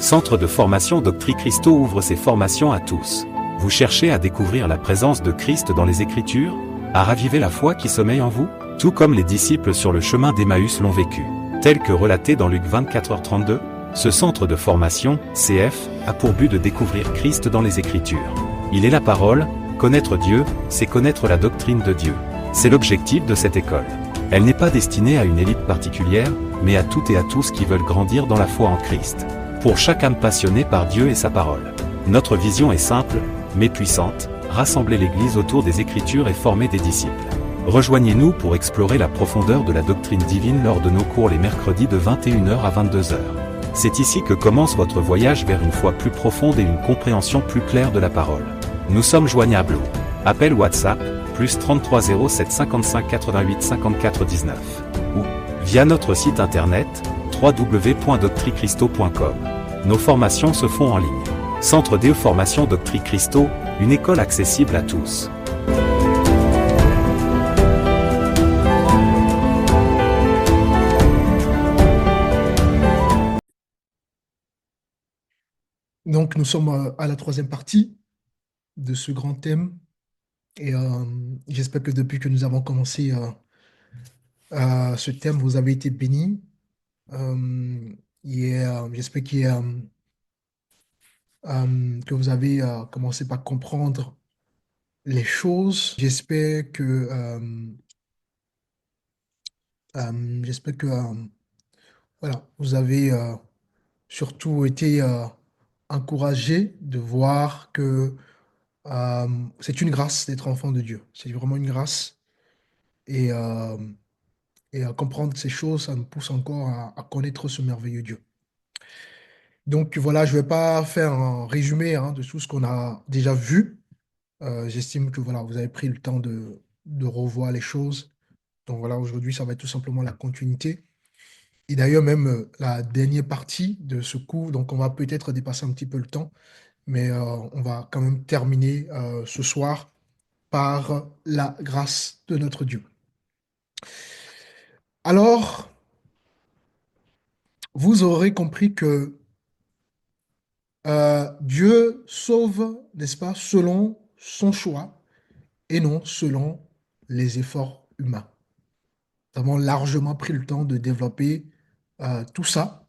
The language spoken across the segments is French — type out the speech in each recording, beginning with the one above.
Centre de formation Doctrine Christo ouvre ses formations à tous. Vous cherchez à découvrir la présence de Christ dans les Écritures? À raviver la foi qui sommeille en vous? Tout comme les disciples sur le chemin d'Emmaüs l'ont vécu. Tel que relaté dans Luc 24h32, ce centre de formation, CF, a pour but de découvrir Christ dans les Écritures. Il est la parole, connaître Dieu, c'est connaître la doctrine de Dieu. C'est l'objectif de cette école. Elle n'est pas destinée à une élite particulière, mais à toutes et à tous qui veulent grandir dans la foi en Christ. Pour chaque âme passionnée par Dieu et sa parole. Notre vision est simple, mais puissante, rassembler l'Église autour des Écritures et former des disciples. Rejoignez-nous pour explorer la profondeur de la doctrine divine lors de nos cours les mercredis de 21h à 22h. C'est ici que commence votre voyage vers une foi plus profonde et une compréhension plus claire de la parole. Nous sommes joignables au appel WhatsApp, plus 33 07 55 88 54 19, ou via notre site internet, www.doctricristo.com. Nos formations se font en ligne. Centre de formation Doctrine Christo, une école accessible à tous. Donc, nous sommes à la troisième partie de ce grand thème. Et j'espère que depuis que nous avons commencé ce thème, vous avez été bénis. J'espère que vous avez commencé par comprendre les choses. J'espère que voilà, vous avez surtout été encouragés de voir que c'est une grâce d'être enfant de Dieu. C'est vraiment une grâce. Et, à comprendre ces choses, ça nous pousse encore à connaître ce merveilleux Dieu. Donc voilà, je ne vais pas faire un résumé de tout ce qu'on a déjà vu. J'estime que voilà, vous avez pris le temps de revoir les choses. Donc voilà, aujourd'hui, ça va être tout simplement la continuité. Et d'ailleurs, même la dernière partie de ce cours, donc on va peut-être dépasser un petit peu le temps, mais on va quand même terminer ce soir par la grâce de notre Dieu. Alors, vous aurez compris que Dieu sauve, n'est-ce pas, selon son choix et non selon les efforts humains. Nous avons largement pris le temps de développer tout ça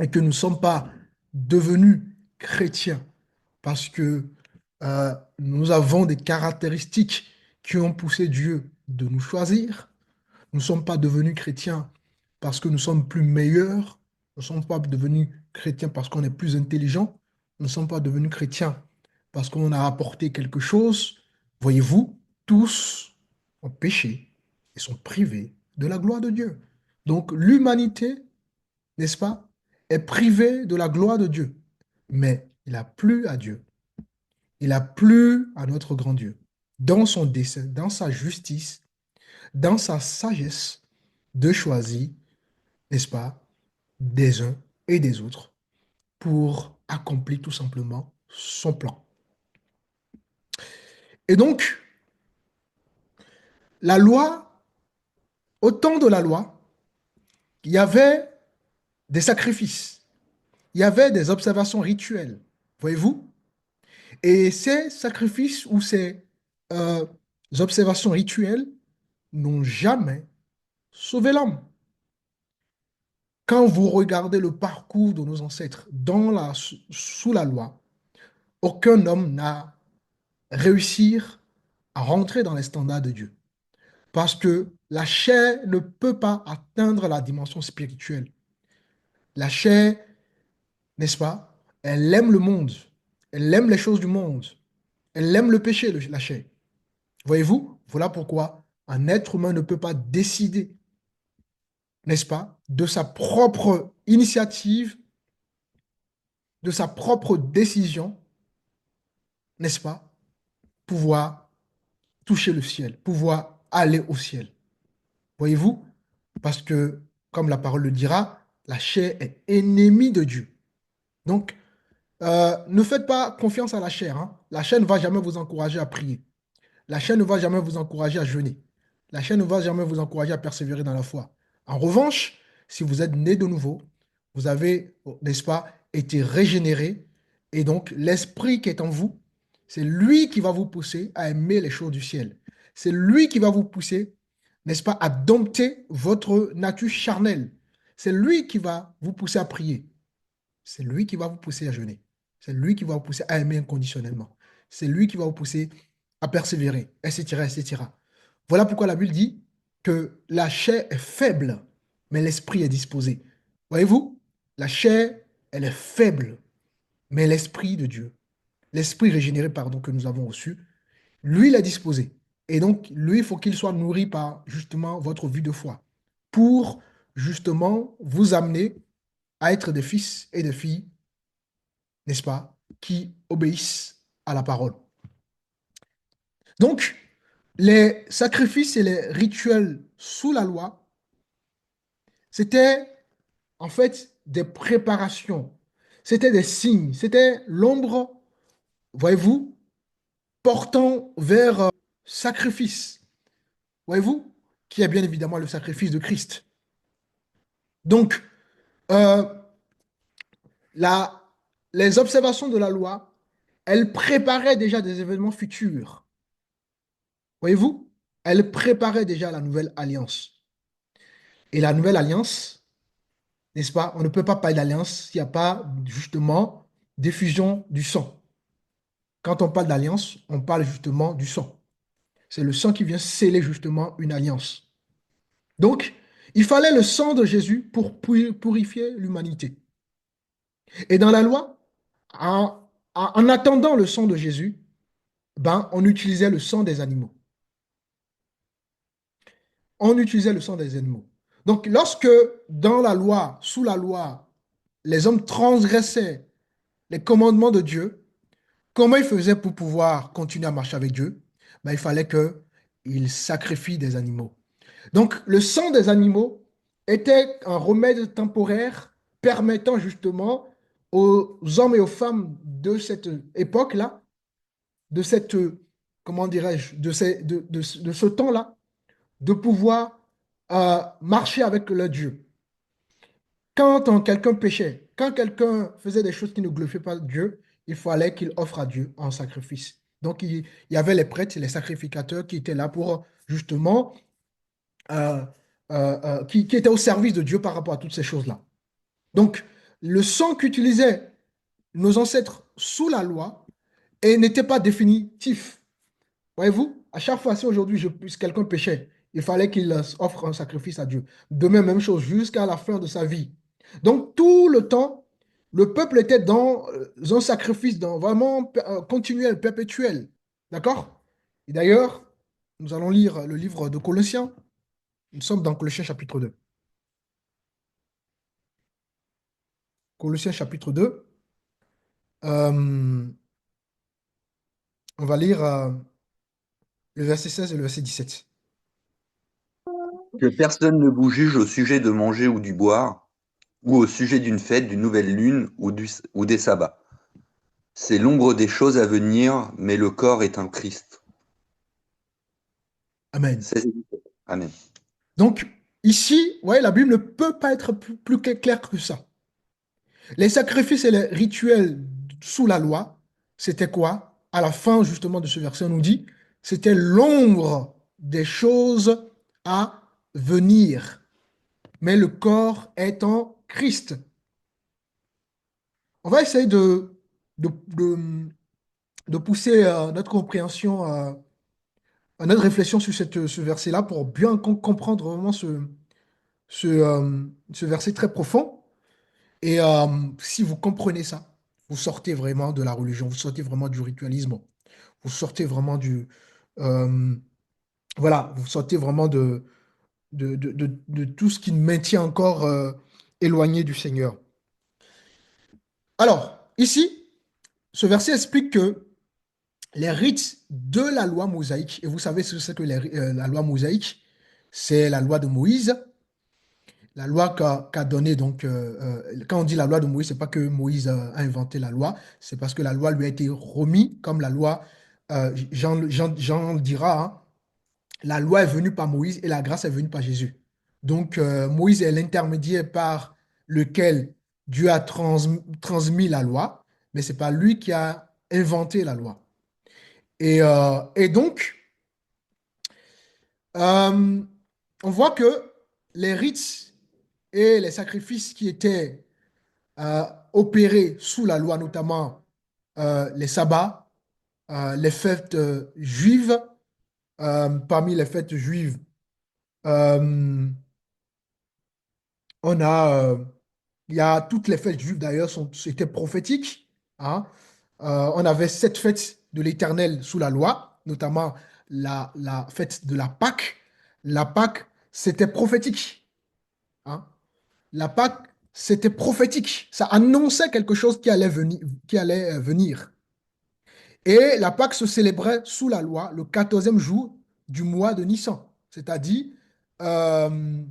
et que nous ne sommes pas devenus chrétiens parce que nous avons des caractéristiques qui ont poussé Dieu de nous choisir. Nous ne sommes pas devenus chrétiens parce que nous sommes plus meilleurs. Nous ne sommes pas devenus chrétiens parce qu'on est plus intelligent. Nous ne sommes pas devenus chrétiens parce qu'on a apporté quelque chose. Voyez-vous, tous ont péché et sont privés de la gloire de Dieu. Donc l'humanité, n'est-ce pas, est privée de la gloire de Dieu. Mais il a plu à Dieu. Il a plu à notre grand Dieu. Dans son dessein, dans sa justice, dans sa sagesse, de choisir, n'est-ce pas, des uns et des autres pour accomplir tout simplement son plan. Et donc, la loi, au temps de la loi, il y avait des sacrifices, il y avait des observations rituelles, voyez-vous? Et ces sacrifices ou ces observations rituelles n'ont jamais sauvé l'homme. Quand vous regardez le parcours de nos ancêtres sous la loi, aucun homme n'a réussi à rentrer dans les standards de Dieu. Parce que la chair ne peut pas atteindre la dimension spirituelle. La chair, n'est-ce pas, elle aime le monde. Elle aime les choses du monde. Elle aime le péché, la chair. Voyez-vous, voilà pourquoi un être humain ne peut pas décider, n'est-ce pas, de sa propre initiative, de sa propre décision, n'est-ce pas, pouvoir toucher le ciel, pouvoir aller au ciel. Voyez-vous, parce que, comme la parole le dira, la chair est ennemie de Dieu. Donc, ne faites pas confiance à la chair. La chair ne va jamais vous encourager à prier. La chair ne va jamais vous encourager à jeûner. La chair ne va jamais vous encourager à persévérer dans la foi. En revanche, si vous êtes né de nouveau, vous avez, n'est-ce pas, été régénéré. Et donc, l'esprit qui est en vous, c'est lui qui va vous pousser à aimer les choses du ciel. C'est lui qui va vous pousser, n'est-ce pas, à dompter votre nature charnelle. C'est lui qui va vous pousser à prier. C'est lui qui va vous pousser à jeûner. C'est lui qui va vous pousser à aimer inconditionnellement. C'est lui qui va vous pousser à persévérer, etc., etc. Voilà pourquoi la Bible dit que la chair est faible, mais l'esprit est disposé. Voyez-vous, la chair, elle est faible, mais l'esprit de Dieu, l'esprit régénéré, pardon, que nous avons reçu, lui, il est disposé. Et donc, lui, il faut qu'il soit nourri par justement votre vie de foi pour justement vous amener à être des fils et des filles, n'est-ce pas, qui obéissent à la parole. Donc, les sacrifices et les rituels sous la loi, c'était en fait des préparations, c'était des signes, c'était l'ombre, voyez-vous, portant vers sacrifice, voyez-vous, qui est bien évidemment le sacrifice de Christ. Donc, euh, la, les observations de la loi, elles préparaient déjà des événements futurs. Voyez-vous, elles préparaient déjà la nouvelle alliance. Et la nouvelle alliance, n'est-ce pas? On ne peut pas parler d'alliance s'il n'y a pas justement d'effusion du sang. Quand on parle d'alliance, on parle justement du sang. C'est le sang qui vient sceller justement une alliance. Donc, il fallait le sang de Jésus pour purifier l'humanité. Et dans la loi, en, en attendant le sang de Jésus, ben, on utilisait le sang des animaux. On utilisait le sang des animaux. Donc, lorsque dans la loi, sous la loi, les hommes transgressaient les commandements de Dieu, comment ils faisaient pour pouvoir continuer à marcher avec Dieu? Ben, il fallait qu'ils sacrifient des animaux. Donc, le sang des animaux était un remède temporaire permettant justement aux hommes et aux femmes de cette époque-là, de cette, comment dirais-je, de ce temps-là, de pouvoir marcher avec le Dieu. Quand quelqu'un péchait, quand quelqu'un faisait des choses qui ne glorifiaient pas Dieu, il fallait qu'il offre à Dieu un sacrifice. Donc, il y avait les prêtres, les sacrificateurs qui étaient là pour justement, euh, qui étaient au service de Dieu par rapport à toutes ces choses-là. Donc, le sang qu'utilisaient nos ancêtres sous la loi et n'était pas définitif. Voyez-vous, à chaque fois, si aujourd'hui quelqu'un péchait, il fallait qu'il offre un sacrifice à Dieu. Demain, même chose, jusqu'à la fin de sa vie. Donc, tout le temps, le peuple était dans un sacrifice, dans vraiment continuel, perpétuel. D'accord? Et d'ailleurs, nous allons lire le livre de Colossiens. Nous sommes dans Colossiens chapitre 2. Colossiens chapitre 2. Euh, on va lire le verset 16 et le verset 17. Que personne ne vous juge au sujet de manger ou du boire, ou au sujet d'une fête, d'une nouvelle lune ou des sabbats. C'est l'ombre des choses à venir, mais le corps est un Christ. Amen. 16 et 17. Amen. Donc, ici, ouais, la Bible ne peut pas être plus claire que ça. Les sacrifices et les rituels sous la loi, c'était quoi? À la fin, justement, de ce verset, on nous dit, c'était l'ombre des choses à venir. Mais le corps est en Christ. On va essayer de, de pousser notre compréhension, notre réflexion sur ce verset-là pour bien comprendre vraiment ce verset très profond. Et si vous comprenez ça, vous sortez vraiment de la religion, vous sortez vraiment du ritualisme, vous sortez vraiment euh, voilà, vous sortez vraiment de tout ce qui nous maintient encore éloigné du Seigneur. Alors, ici, ce verset explique que les rites de la loi mosaïque, et vous savez ce que c'est que la loi mosaïque, c'est la loi de Moïse. La loi qu'a donnée, donc, quand on dit la loi de Moïse, c'est pas que Moïse a inventé la loi, c'est parce que la loi lui a été remise comme la loi, Jean le dira, hein, la loi est venue par Moïse et la grâce est venue par Jésus. Donc, Moïse est l'intermédiaire par lequel Dieu a transmis la loi, mais ce n'est pas lui qui a inventé la loi. Et donc, euh, on voit que les rites et les sacrifices qui étaient opérés sous la loi, notamment les sabbats, les fêtes juives, parmi les fêtes juives, euh, on a, il y a toutes les fêtes juives d'ailleurs c'était prophétiques, hein. On avait 7 fêtes de l'Éternel sous la loi, notamment la fête de la Pâque. La Pâque, c'était prophétique, hein. La Pâque, c'était prophétique. Ça annonçait quelque chose qui allait venir, qui allait venir. Et la Pâque se célébrait sous la loi le 14e jour du mois de Nissan, c'est-à-dire, euh,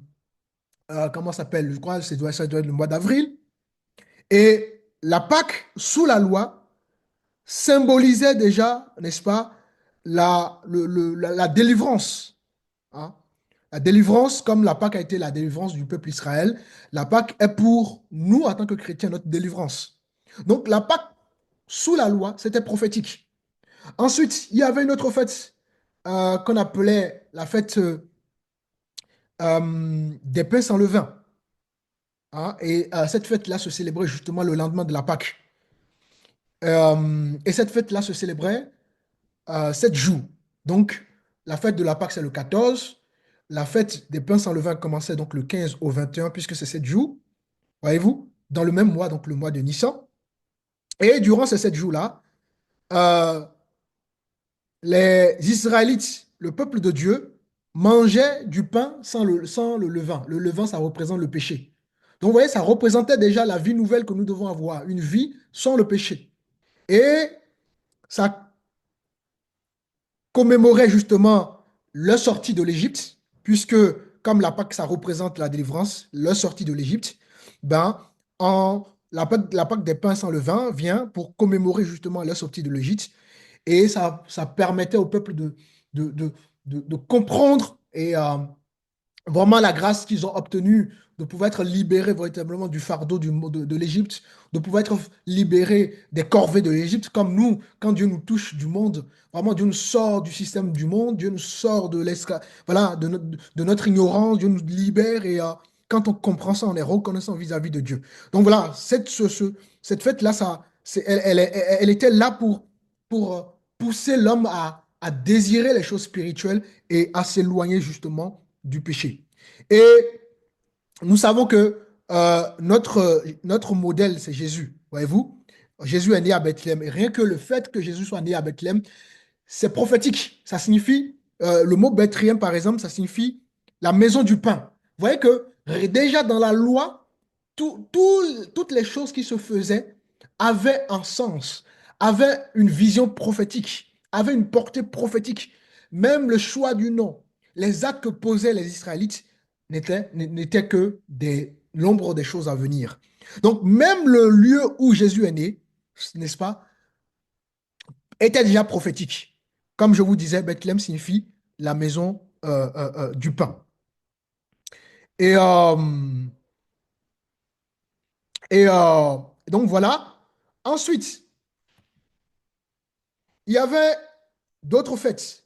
comment ça s'appelle? Je crois que ça doit être le mois d'avril. Et la Pâque, sous la loi, symbolisait déjà, n'est-ce pas, la délivrance, hein. La délivrance, comme la Pâque a été la délivrance du peuple Israël, la Pâque est pour nous, en tant que chrétiens, notre délivrance. Donc la Pâque, sous la loi, c'était prophétique. Ensuite, il y avait une autre fête qu'on appelait la fête des pains sans levain, hein. Et cette fête-là se célébrait justement le lendemain de la Pâque. Et cette fête-là se célébrait 7 jours. Donc, la fête de la Pâque, c'est le 14. La fête des pains sans levain commençait donc le 15 au 21, puisque c'est 7 jours, voyez-vous, dans le même mois, donc le mois de Nissan. Et durant ces 7 jours-là, euh, les Israélites, le peuple de Dieu, mangeaient du pain sans le levain. Le levain, ça représente le péché. Donc, vous voyez, ça représentait déjà la vie nouvelle que nous devons avoir, une vie sans le péché. Et ça commémorait justement leur sortie de l'Égypte, puisque comme la Pâque, ça représente la délivrance, leur sortie de l'Égypte, ben, la Pâque des pains sans levain vient pour commémorer justement leur sortie de l'Égypte. Et ça permettait au peuple de, de, de comprendre et vraiment la grâce qu'ils ont obtenue de pouvoir être libérés véritablement du fardeau de l'Égypte, de pouvoir être libérés des corvées de l'Égypte, comme nous, quand Dieu nous touche du monde, vraiment Dieu nous sort du système du monde, Dieu nous sort voilà, de notre ignorance, Dieu nous libère et quand on comprend ça, on est reconnaissant vis-à-vis de Dieu. Donc voilà, cette fête-là, elle était là pour pousser l'homme à désirer les choses spirituelles et à s'éloigner justement du péché. Et nous savons que notre modèle, c'est Jésus. Voyez-vous, Jésus est né à Bethléem. Et rien que le fait que Jésus soit né à Bethléem, c'est prophétique. Ça signifie, le mot Bethléem, par exemple, ça signifie la maison du pain. Vous voyez que déjà dans la loi, toutes les choses qui se faisaient avaient un sens, avaient une vision prophétique, avaient une portée prophétique. Même le choix du nom, les actes que posaient les Israélites n'étaient que l'ombre des choses à venir. Donc, même le lieu où Jésus est né, n'est-ce pas, était déjà prophétique. Comme je vous disais, Bethléem signifie la maison du pain. Et, euh, et donc voilà. Ensuite, il y avait d'autres fêtes.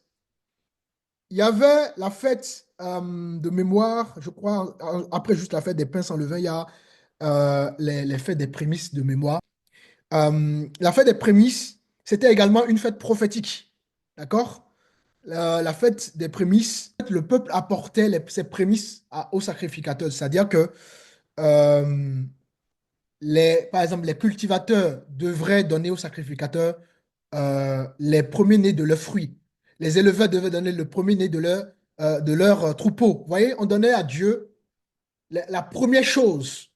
Il y avait la fête de mémoire, je crois, après juste la fête des pains sans levain, il y a les fêtes des prémices de mémoire. La fête des prémices, c'était également une fête prophétique. D'accord? La fête des prémices, le peuple apportait ses prémices aux sacrificateurs. C'est-à-dire que, euh, par exemple, les cultivateurs devraient donner aux sacrificateurs les premiers-nés de leurs fruits. Les éleveurs devaient donner le premier-né de leur troupeau. Vous voyez, on donnait à Dieu la première chose,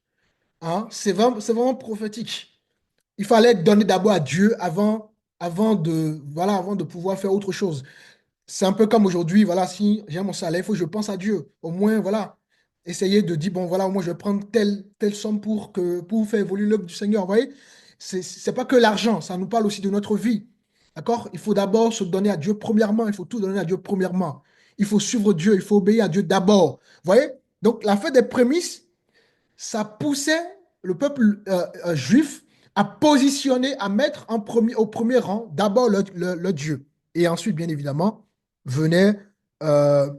hein. C'est vraiment prophétique. Il fallait donner d'abord à Dieu avant de pouvoir faire autre chose. C'est un peu comme aujourd'hui, voilà, si j'ai mon salaire, il faut que je pense à Dieu. Au moins, voilà, essayer de dire, bon, voilà, moi, je vais prendre telle somme pour faire évoluer l'œuvre du Seigneur. Vous voyez, c'est pas que l'argent, ça nous parle aussi de notre vie. D'accord? Il faut d'abord se donner à Dieu premièrement, il faut tout donner à Dieu premièrement. Il faut suivre Dieu, il faut obéir à Dieu d'abord. Vous voyez? Donc, la fête des prémices, ça poussait le peuple juif à positionner, à mettre au premier rang d'abord le Dieu. Et ensuite, bien évidemment, venaient euh,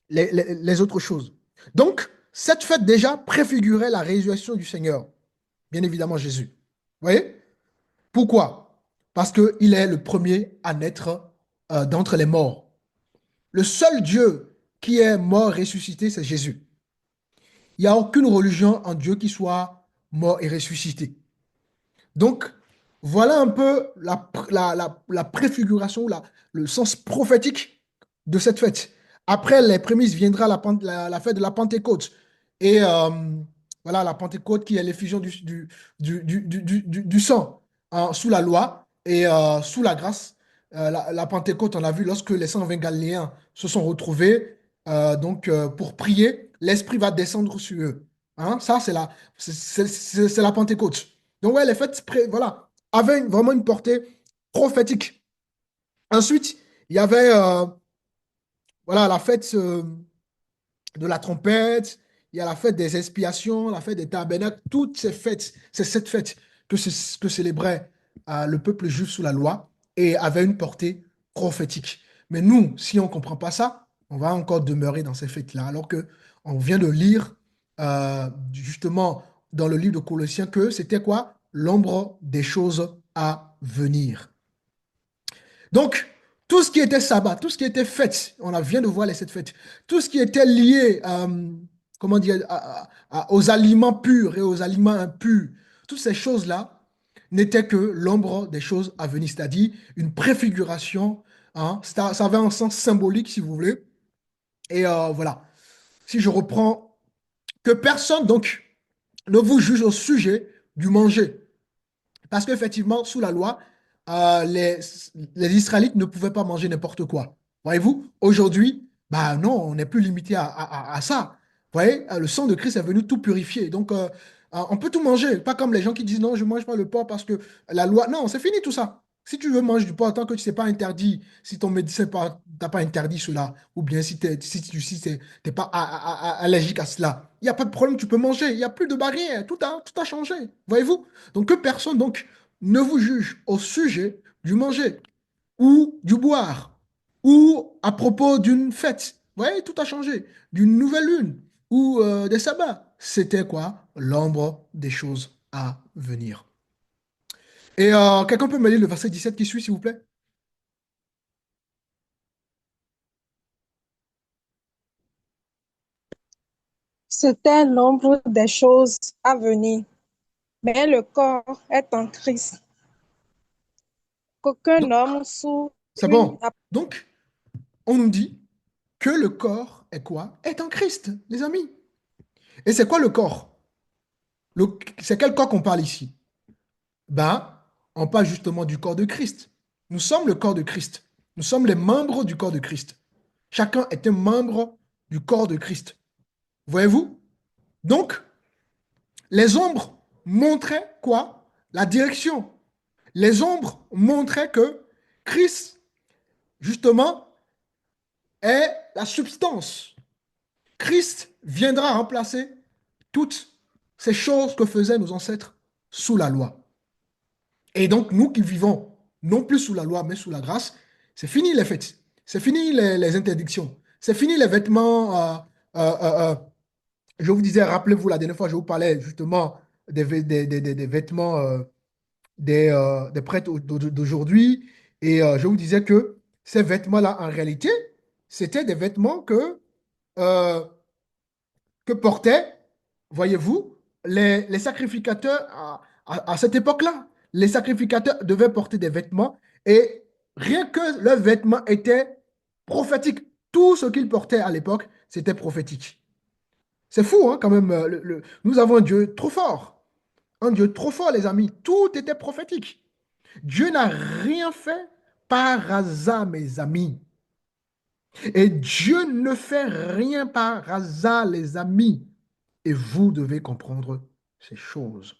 les autres choses. Donc, cette fête déjà préfigurait la résurrection du Seigneur, bien évidemment Jésus. Vous voyez? Pourquoi? Parce qu'il est le premier à naître d'entre les morts. Le seul Dieu qui est mort et ressuscité, c'est Jésus. Il n'y a aucune religion en Dieu qui soit mort et ressuscité. Donc, voilà un peu la préfiguration, le sens prophétique de cette fête. Après les prémices viendra la fête de la Pentecôte. Et voilà, la Pentecôte qui est l'effusion du sang sous la loi et sous la grâce. La Pentecôte, on a vu lorsque les 120 Galiléens se sont retrouvés pour prier, l'Esprit va descendre sur eux. Hein, ça, c'est la Pentecôte. Donc, ouais, les fêtes voilà, avaient vraiment une portée prophétique. Ensuite, il y avait voilà, la fête de la trompette, il y a la fête des expiations, la fête des tabernacles, toutes ces fêtes, c'est cette fête que célébrait le peuple juif sous la loi et avait une portée prophétique. Mais nous, si on ne comprend pas ça, on va encore demeurer dans ces fêtes-là, alors que on vient de lire justement dans le livre de Colossiens que c'était quoi? L'ombre des choses à venir. Donc, tout ce qui était sabbat, tout ce qui était fête, vient de voir les sept fêtes, tout ce qui était lié comment dire, aux aliments purs et aux aliments impurs, toutes ces choses-là n'étaient que l'ombre des choses à venir, c'est-à-dire une préfiguration. Hein, ça avait un sens symbolique, si vous voulez. Et voilà. Si je reprends, que personne, donc, ne vous juge au sujet du manger. Parce qu'effectivement, sous la loi, les Israélites ne pouvaient pas manger n'importe quoi. Voyez-vous, aujourd'hui, bah non, on n'est plus limité à ça. Vous voyez, le sang de Christ est venu tout purifier. Donc, on peut tout manger. Pas comme les gens qui disent non, je ne mange pas le porc parce que la loi. Non, c'est fini tout ça. Si tu veux manger du porc, tant que tu ne sais pas interdit, si ton médecin t'a pas interdit cela, ou bien si t'es pas allergique à cela, il n'y a pas de problème, tu peux manger. Il n'y a plus de barrière. Tout a changé. Voyez-vous? Donc, que personne ne vous juge au sujet du manger ou du boire ou à propos d'une fête. Vous voyez, tout a changé. D'une nouvelle lune ou des sabbats. C'était quoi? L'ombre des choses à venir. Et quelqu'un peut me lire le verset 17 qui suit, s'il vous plaît? C'était l'ombre des choses à venir, mais le corps est en Christ. Qu'aucun Donc, homme sous c'est une... bon. Donc, on nous dit que le corps est quoi? Est en Christ, les amis. Et c'est quoi le corps? C'est quel corps qu'on parle ici? Ben, on parle justement du corps de Christ. Nous sommes le corps de Christ. Nous sommes les membres du corps de Christ. Chacun est un membre du corps de Christ. Voyez-vous? Donc, les ombres montraient quoi? La direction. Les ombres montraient que Christ, justement, est la substance. Christ viendra remplacer toutes ces choses que faisaient nos ancêtres sous la loi. Et donc, nous qui vivons non plus sous la loi, mais sous la grâce, c'est fini les fêtes, c'est fini les interdictions, c'est fini les vêtements. Je vous disais, rappelez-vous, la dernière fois, je vous parlais justement des vêtements des prêtres d'aujourd'hui. Et je vous disais que ces vêtements-là, en réalité, c'était des vêtements euh, que portaient, voyez-vous, les sacrificateurs à cette époque-là. Les sacrificateurs devaient porter des vêtements et rien que leurs vêtements étaient prophétiques. Tout ce qu'ils portaient à l'époque, c'était prophétique. C'est fou, hein, quand même. Nous avons un Dieu trop fort. Un Dieu trop fort, les amis. Tout était prophétique. Dieu n'a rien fait par hasard, mes amis. Et Dieu ne fait rien par hasard, les amis. Et vous devez comprendre ces choses.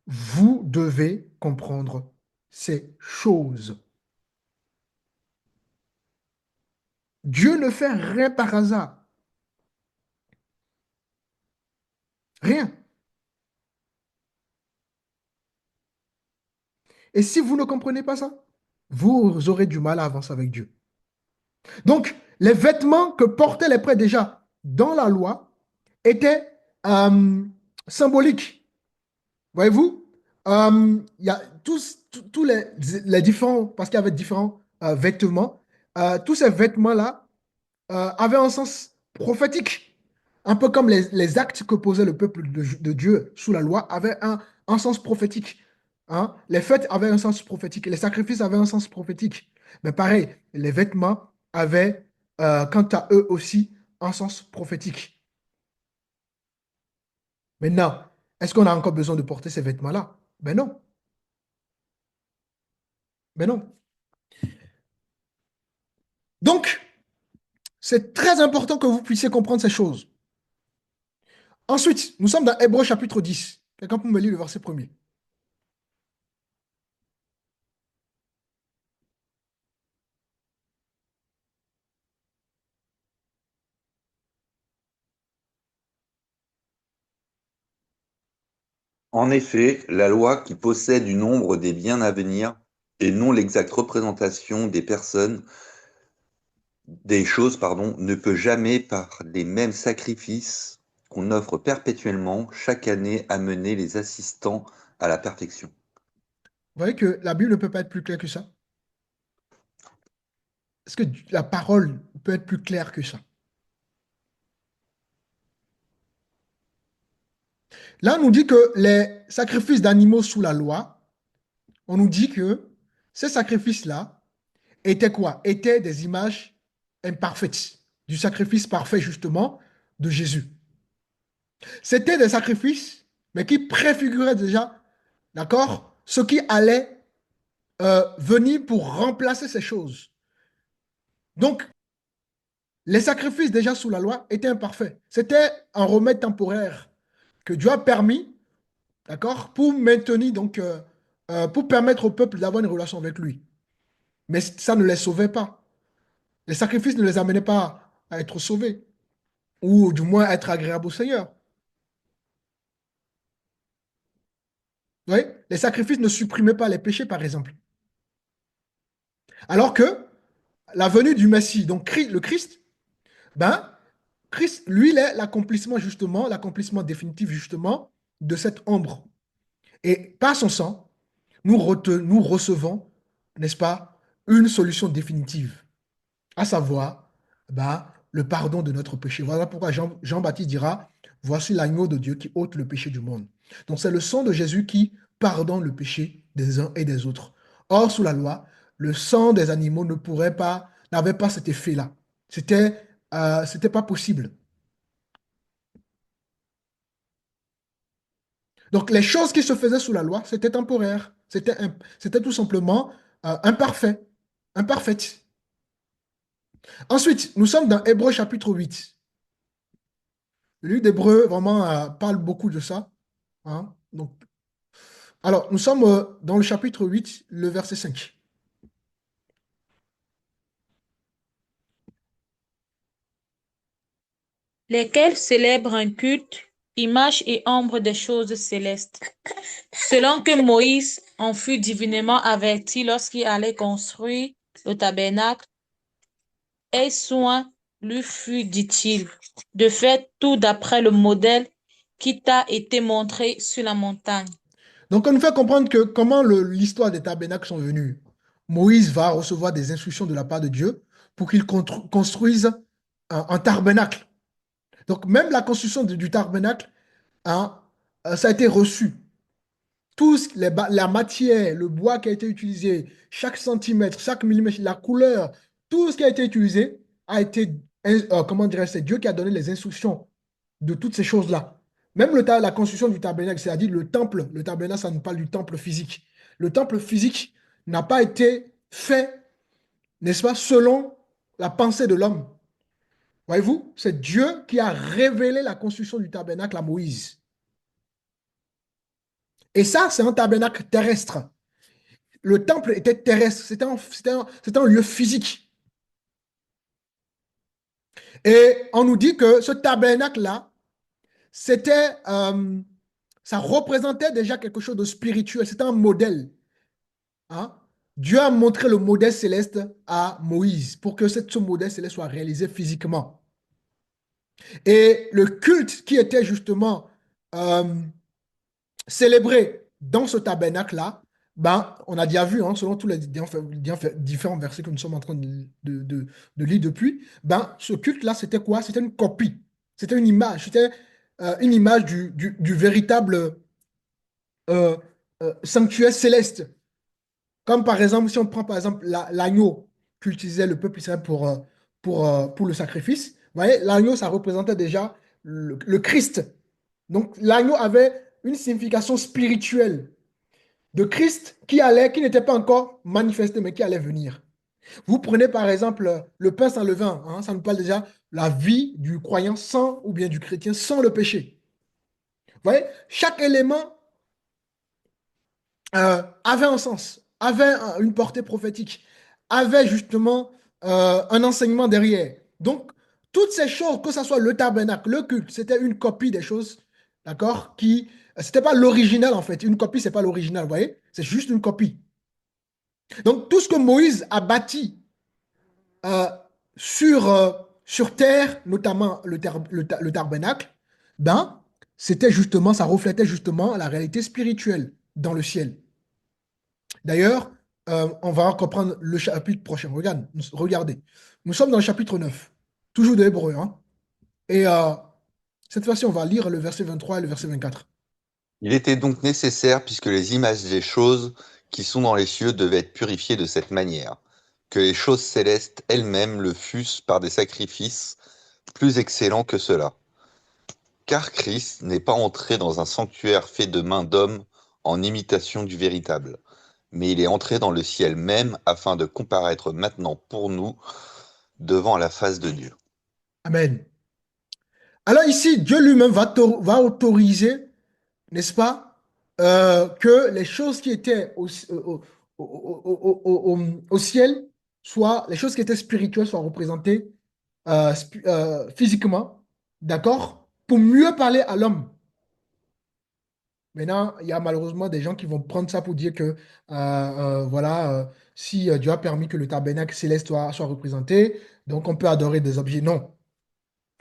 Vous devez comprendre ces choses. Dieu ne fait rien par hasard. Rien. Et si vous ne comprenez pas ça, vous aurez du mal à avancer avec Dieu. Donc, les vêtements que portaient les prêtres déjà dans la loi étaient symboliques. Voyez-vous, il y a tous les différents, parce qu'il y avait différents vêtements, tous ces vêtements-là avaient un sens prophétique. Un peu comme les actes que posait le peuple de Dieu sous la loi avaient un sens prophétique. Hein. Les fêtes avaient un sens prophétique, les sacrifices avaient un sens prophétique. Mais pareil, les vêtements avaient, quant à eux aussi, un sens prophétique. Maintenant, est-ce qu'on a encore besoin de porter ces vêtements-là? Ben non. Ben non. Donc, c'est très important que vous puissiez comprendre ces choses. Ensuite, nous sommes dans Hébreux chapitre 10. Quelqu'un peut me lire le verset premier. En effet, la loi qui possède du nombre des biens à venir et non l'exacte représentation des choses, pardon, ne peut jamais, par les mêmes sacrifices qu'on offre perpétuellement, chaque année amener les assistants à la perfection. Vous voyez que la Bible ne peut pas être plus claire que ça? Est-ce que la parole peut être plus claire que ça? Là, on nous dit que les sacrifices d'animaux sous la loi, on nous dit que ces sacrifices-là étaient quoi? Étaient des images imparfaites du sacrifice parfait, justement, de Jésus. C'était des sacrifices, mais qui préfiguraient déjà, d'accord, ce qui allait venir pour remplacer ces choses. Donc, les sacrifices déjà sous la loi étaient imparfaits. C'était un remède temporaire que Dieu a permis, d'accord, pour maintenir, donc, pour permettre au peuple d'avoir une relation avec lui. Mais ça ne les sauvait pas. Les sacrifices ne les amenaient pas à être sauvés, ou du moins à être agréables au Seigneur. Vous voyez? Les sacrifices ne supprimaient pas les péchés, par exemple. Alors que la venue du Messie, donc le Christ, ben, Christ, lui, il est l'accomplissement justement, l'accomplissement définitif justement de cette ombre. Et par son sang, nous recevons, n'est-ce pas, une solution définitive, à savoir le pardon de notre péché. Voilà pourquoi Jean-Baptiste dira, voici l'agneau de Dieu qui ôte le péché du monde. Donc c'est le sang de Jésus qui pardonne le péché des uns et des autres. Or, sous la loi, le sang des animaux n'avait pas cet effet-là. C'était pas possible. Donc, les choses qui se faisaient sous la loi, c'était temporaire. C'était tout simplement imparfait, imparfaite. Ensuite, nous sommes dans Hébreux chapitre 8. Le livre d'Hébreux vraiment parle beaucoup de ça. Hein. Donc, alors, nous sommes dans le chapitre 8, le verset 5. Lesquels célèbrent un culte, image et ombre des choses célestes. Selon que Moïse en fut divinement averti lorsqu'il allait construire le tabernacle, et soin lui fut, dit-il, de faire tout d'après le modèle qui t'a été montré sur la montagne. Donc, on nous fait comprendre que comment l'histoire des tabernacles sont venus. Moïse va recevoir des instructions de la part de Dieu pour qu'il construise un tabernacle. Donc, même la construction du tabernacle, hein, ça a été reçu. La matière, le bois qui a été utilisé, chaque centimètre, chaque millimètre, la couleur, tout ce qui a été utilisé a été, comment dirais-je, c'est Dieu qui a donné les instructions de toutes ces choses-là. Même la construction du tabernacle, c'est-à-dire le tabernacle, ça nous parle du temple physique. Le temple physique n'a pas été fait, n'est-ce pas, selon la pensée de l'homme. Voyez-vous, c'est Dieu qui a révélé la construction du tabernacle à Moïse. Et ça, c'est un tabernacle terrestre. Le temple était terrestre, c'était un lieu physique. Et on nous dit que ce tabernacle-là, ça représentait déjà quelque chose de spirituel. C'était un modèle. Hein. Dieu a montré le modèle céleste à Moïse pour que ce modèle céleste soit réalisé physiquement. Et le culte qui était justement euh, célébré dans ce tabernacle-là, ben, on a déjà vu, hein, selon tous les différents versets que nous sommes en train de lire depuis, ben, ce culte-là, c'était quoi? C'était une copie, c'était une image du véritable euh, sanctuaire céleste. Comme par exemple, si on prend par exemple l'agneau qu'utilisait le peuple israélien pour le sacrifice, vous voyez, l'agneau, ça représentait déjà le Christ. Donc l'agneau avait une signification spirituelle de Christ qui n'était pas encore manifesté, mais qui allait venir. Vous prenez par exemple le pain sans levain, hein, ça nous parle déjà de la vie du croyant sans, ou bien du chrétien sans le péché. Vous voyez, chaque élément avait un sens, avait une portée prophétique, avait justement un enseignement derrière. Donc, toutes ces choses, que ce soit le tabernacle, le culte, c'était une copie des choses, d'accord, c'était pas l'original en fait. Une copie, c'est pas l'original, vous voyez? C'est juste une copie. Donc, tout ce que Moïse a bâti euh, sur terre, notamment le tabernacle, ben, ça reflétait justement la réalité spirituelle dans le ciel. D'ailleurs, on va comprendre le chapitre prochain. Regardez. Nous sommes dans le chapitre 9, toujours de Hébreu. Hein. Et cette fois-ci, on va lire le verset 23 et le verset 24. Il était donc nécessaire, puisque les images des choses qui sont dans les cieux devaient être purifiées de cette manière, que les choses célestes elles-mêmes le fussent par des sacrifices plus excellents que cela. Car Christ n'est pas entré dans un sanctuaire fait de mains d'hommes en imitation du véritable, mais il est entré dans le ciel même afin de comparaître maintenant pour nous devant la face de Dieu. Amen. Alors ici, Dieu lui-même va autoriser, n'est-ce pas, que les choses qui étaient au ciel, les choses qui étaient spirituelles soient représentées physiquement, d'accord, pour mieux parler à l'homme. Maintenant, il y a malheureusement des gens qui vont prendre ça pour dire que, voilà, si Dieu a permis que le tabernacle céleste soit représenté, donc on peut adorer des objets. Non,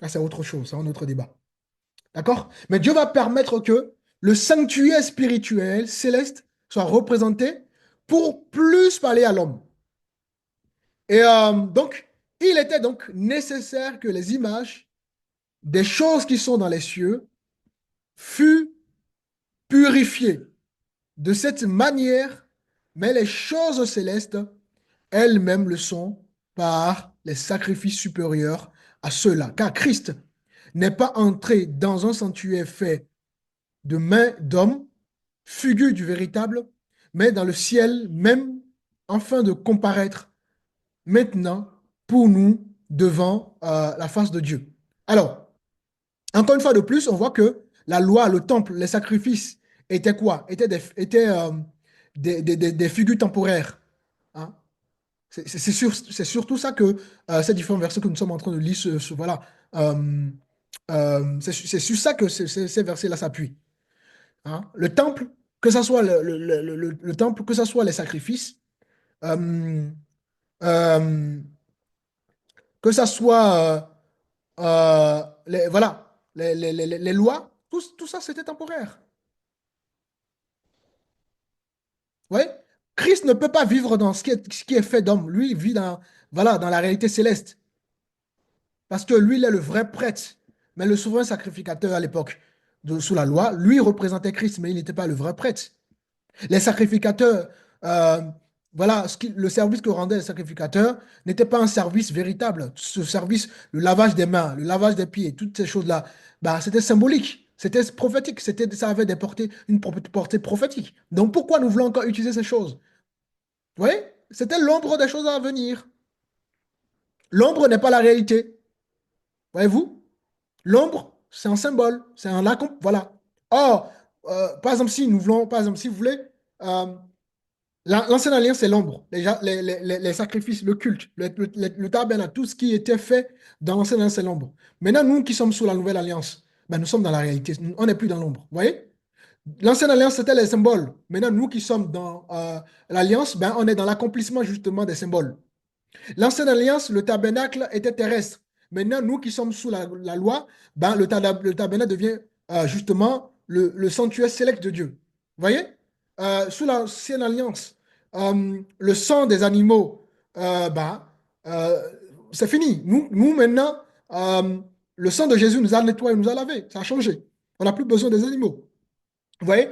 ça c'est autre chose, c'est un autre débat. D'accord? Mais Dieu va permettre que le sanctuaire spirituel céleste soit représenté pour plus parler à l'homme. Et donc, il était donc nécessaire que les images des choses qui sont dans les cieux fût purifié de cette manière, mais les choses célestes elles-mêmes le sont par les sacrifices supérieurs à ceux-là. Car Christ n'est pas entré dans un sanctuaire fait de mains d'hommes, figure du véritable, mais dans le ciel même, afin de comparaître maintenant pour nous devant la face de Dieu. Alors, encore une fois de plus, on voit que la loi, le temple, les sacrifices étaient quoi? Des figures temporaires. Hein? C'est surtout ça que ces différents versets que nous sommes en train de lire, voilà, c'est sur ça que ces versets-là s'appuient. Hein? Le temple, que ce soit le temple, que ce soit les sacrifices, euh, euh, que ce soit voilà, les lois, tout ça, c'était temporaire. Ouais. Christ ne peut pas vivre dans ce qui est fait d'homme. Lui, il vit voilà, dans la réalité céleste. Parce que lui, il est le vrai prêtre. Mais le souverain sacrificateur à l'époque, sous la loi, lui représentait Christ, mais il n'était pas le vrai prêtre. Les sacrificateurs, voilà, le service que rendaient les sacrificateurs n'était pas un service véritable. Ce service, le lavage des mains, le lavage des pieds, toutes ces choses-là, bah, c'était symbolique, c'était prophétique, ça avait une portée prophétique. Donc pourquoi nous voulons encore utiliser ces choses? Vous voyez? C'était l'ombre des choses à venir. L'ombre n'est pas la réalité. Voyez-vous? L'ombre, c'est un symbole, c'est un voilà. Or, par exemple, si nous voulons, par exemple, si vous voulez, euh, l'ancienne alliance, c'est l'ombre. Les sacrifices, le culte, le tabernacle, tout ce qui était fait dans l'ancienne alliance, c'est l'ombre. Maintenant, nous qui sommes sous la nouvelle alliance, ben, nous sommes dans la réalité. On n'est plus dans l'ombre. Vous voyez? L'ancienne alliance, c'était les symboles. Maintenant, nous qui sommes dans l'alliance, ben, on est dans l'accomplissement justement des symboles. L'ancienne alliance, le tabernacle était terrestre. Maintenant, nous qui sommes sous la loi, ben, le tabernacle devient justement le sanctuaire sélect de Dieu. Vous voyez? Sous l'ancienne alliance, le sang des animaux, ben, euh, c'est fini. Nous maintenant, euh, le sang de Jésus nous a nettoyé, nous a lavé. Ça a changé. On n'a plus besoin des animaux. Vous voyez,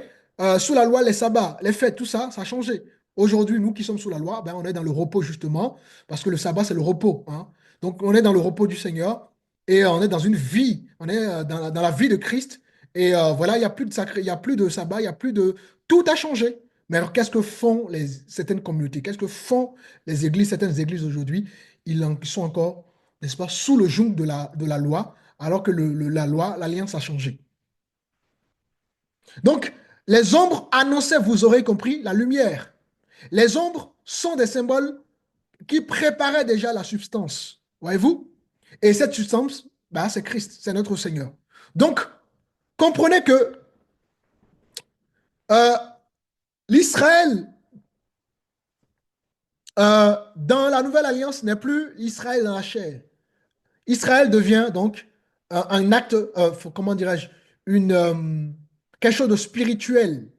sous la loi, les sabbats, les fêtes, tout ça, ça a changé. Aujourd'hui, nous qui sommes sous la loi, ben, on est dans le repos justement, parce que le sabbat, c'est le repos, hein. Donc, on est dans le repos du Seigneur et on est dans une vie, on est dans la vie de Christ. Et voilà, il n'y a plus de sacré, il n'y a plus de sabbat, il n'y a plus de... Tout a changé. Mais alors, qu'est-ce que font certaines communautés? Qu'est-ce que font les églises, certaines églises aujourd'hui? Ils sont encore, n'est-ce pas, sous le joug de la loi, alors que la loi, l'alliance a changé. Donc, les ombres annonçaient, vous aurez compris, la lumière. Les ombres sont des symboles qui préparaient déjà la substance. Voyez-vous? Et cette substance, bah, c'est Christ, c'est notre Seigneur. Donc, comprenez que euh, l'Israël, dans la nouvelle alliance, n'est plus Israël dans la chair. Israël devient donc un acte, comment dirais-je, quelque chose de spirituel.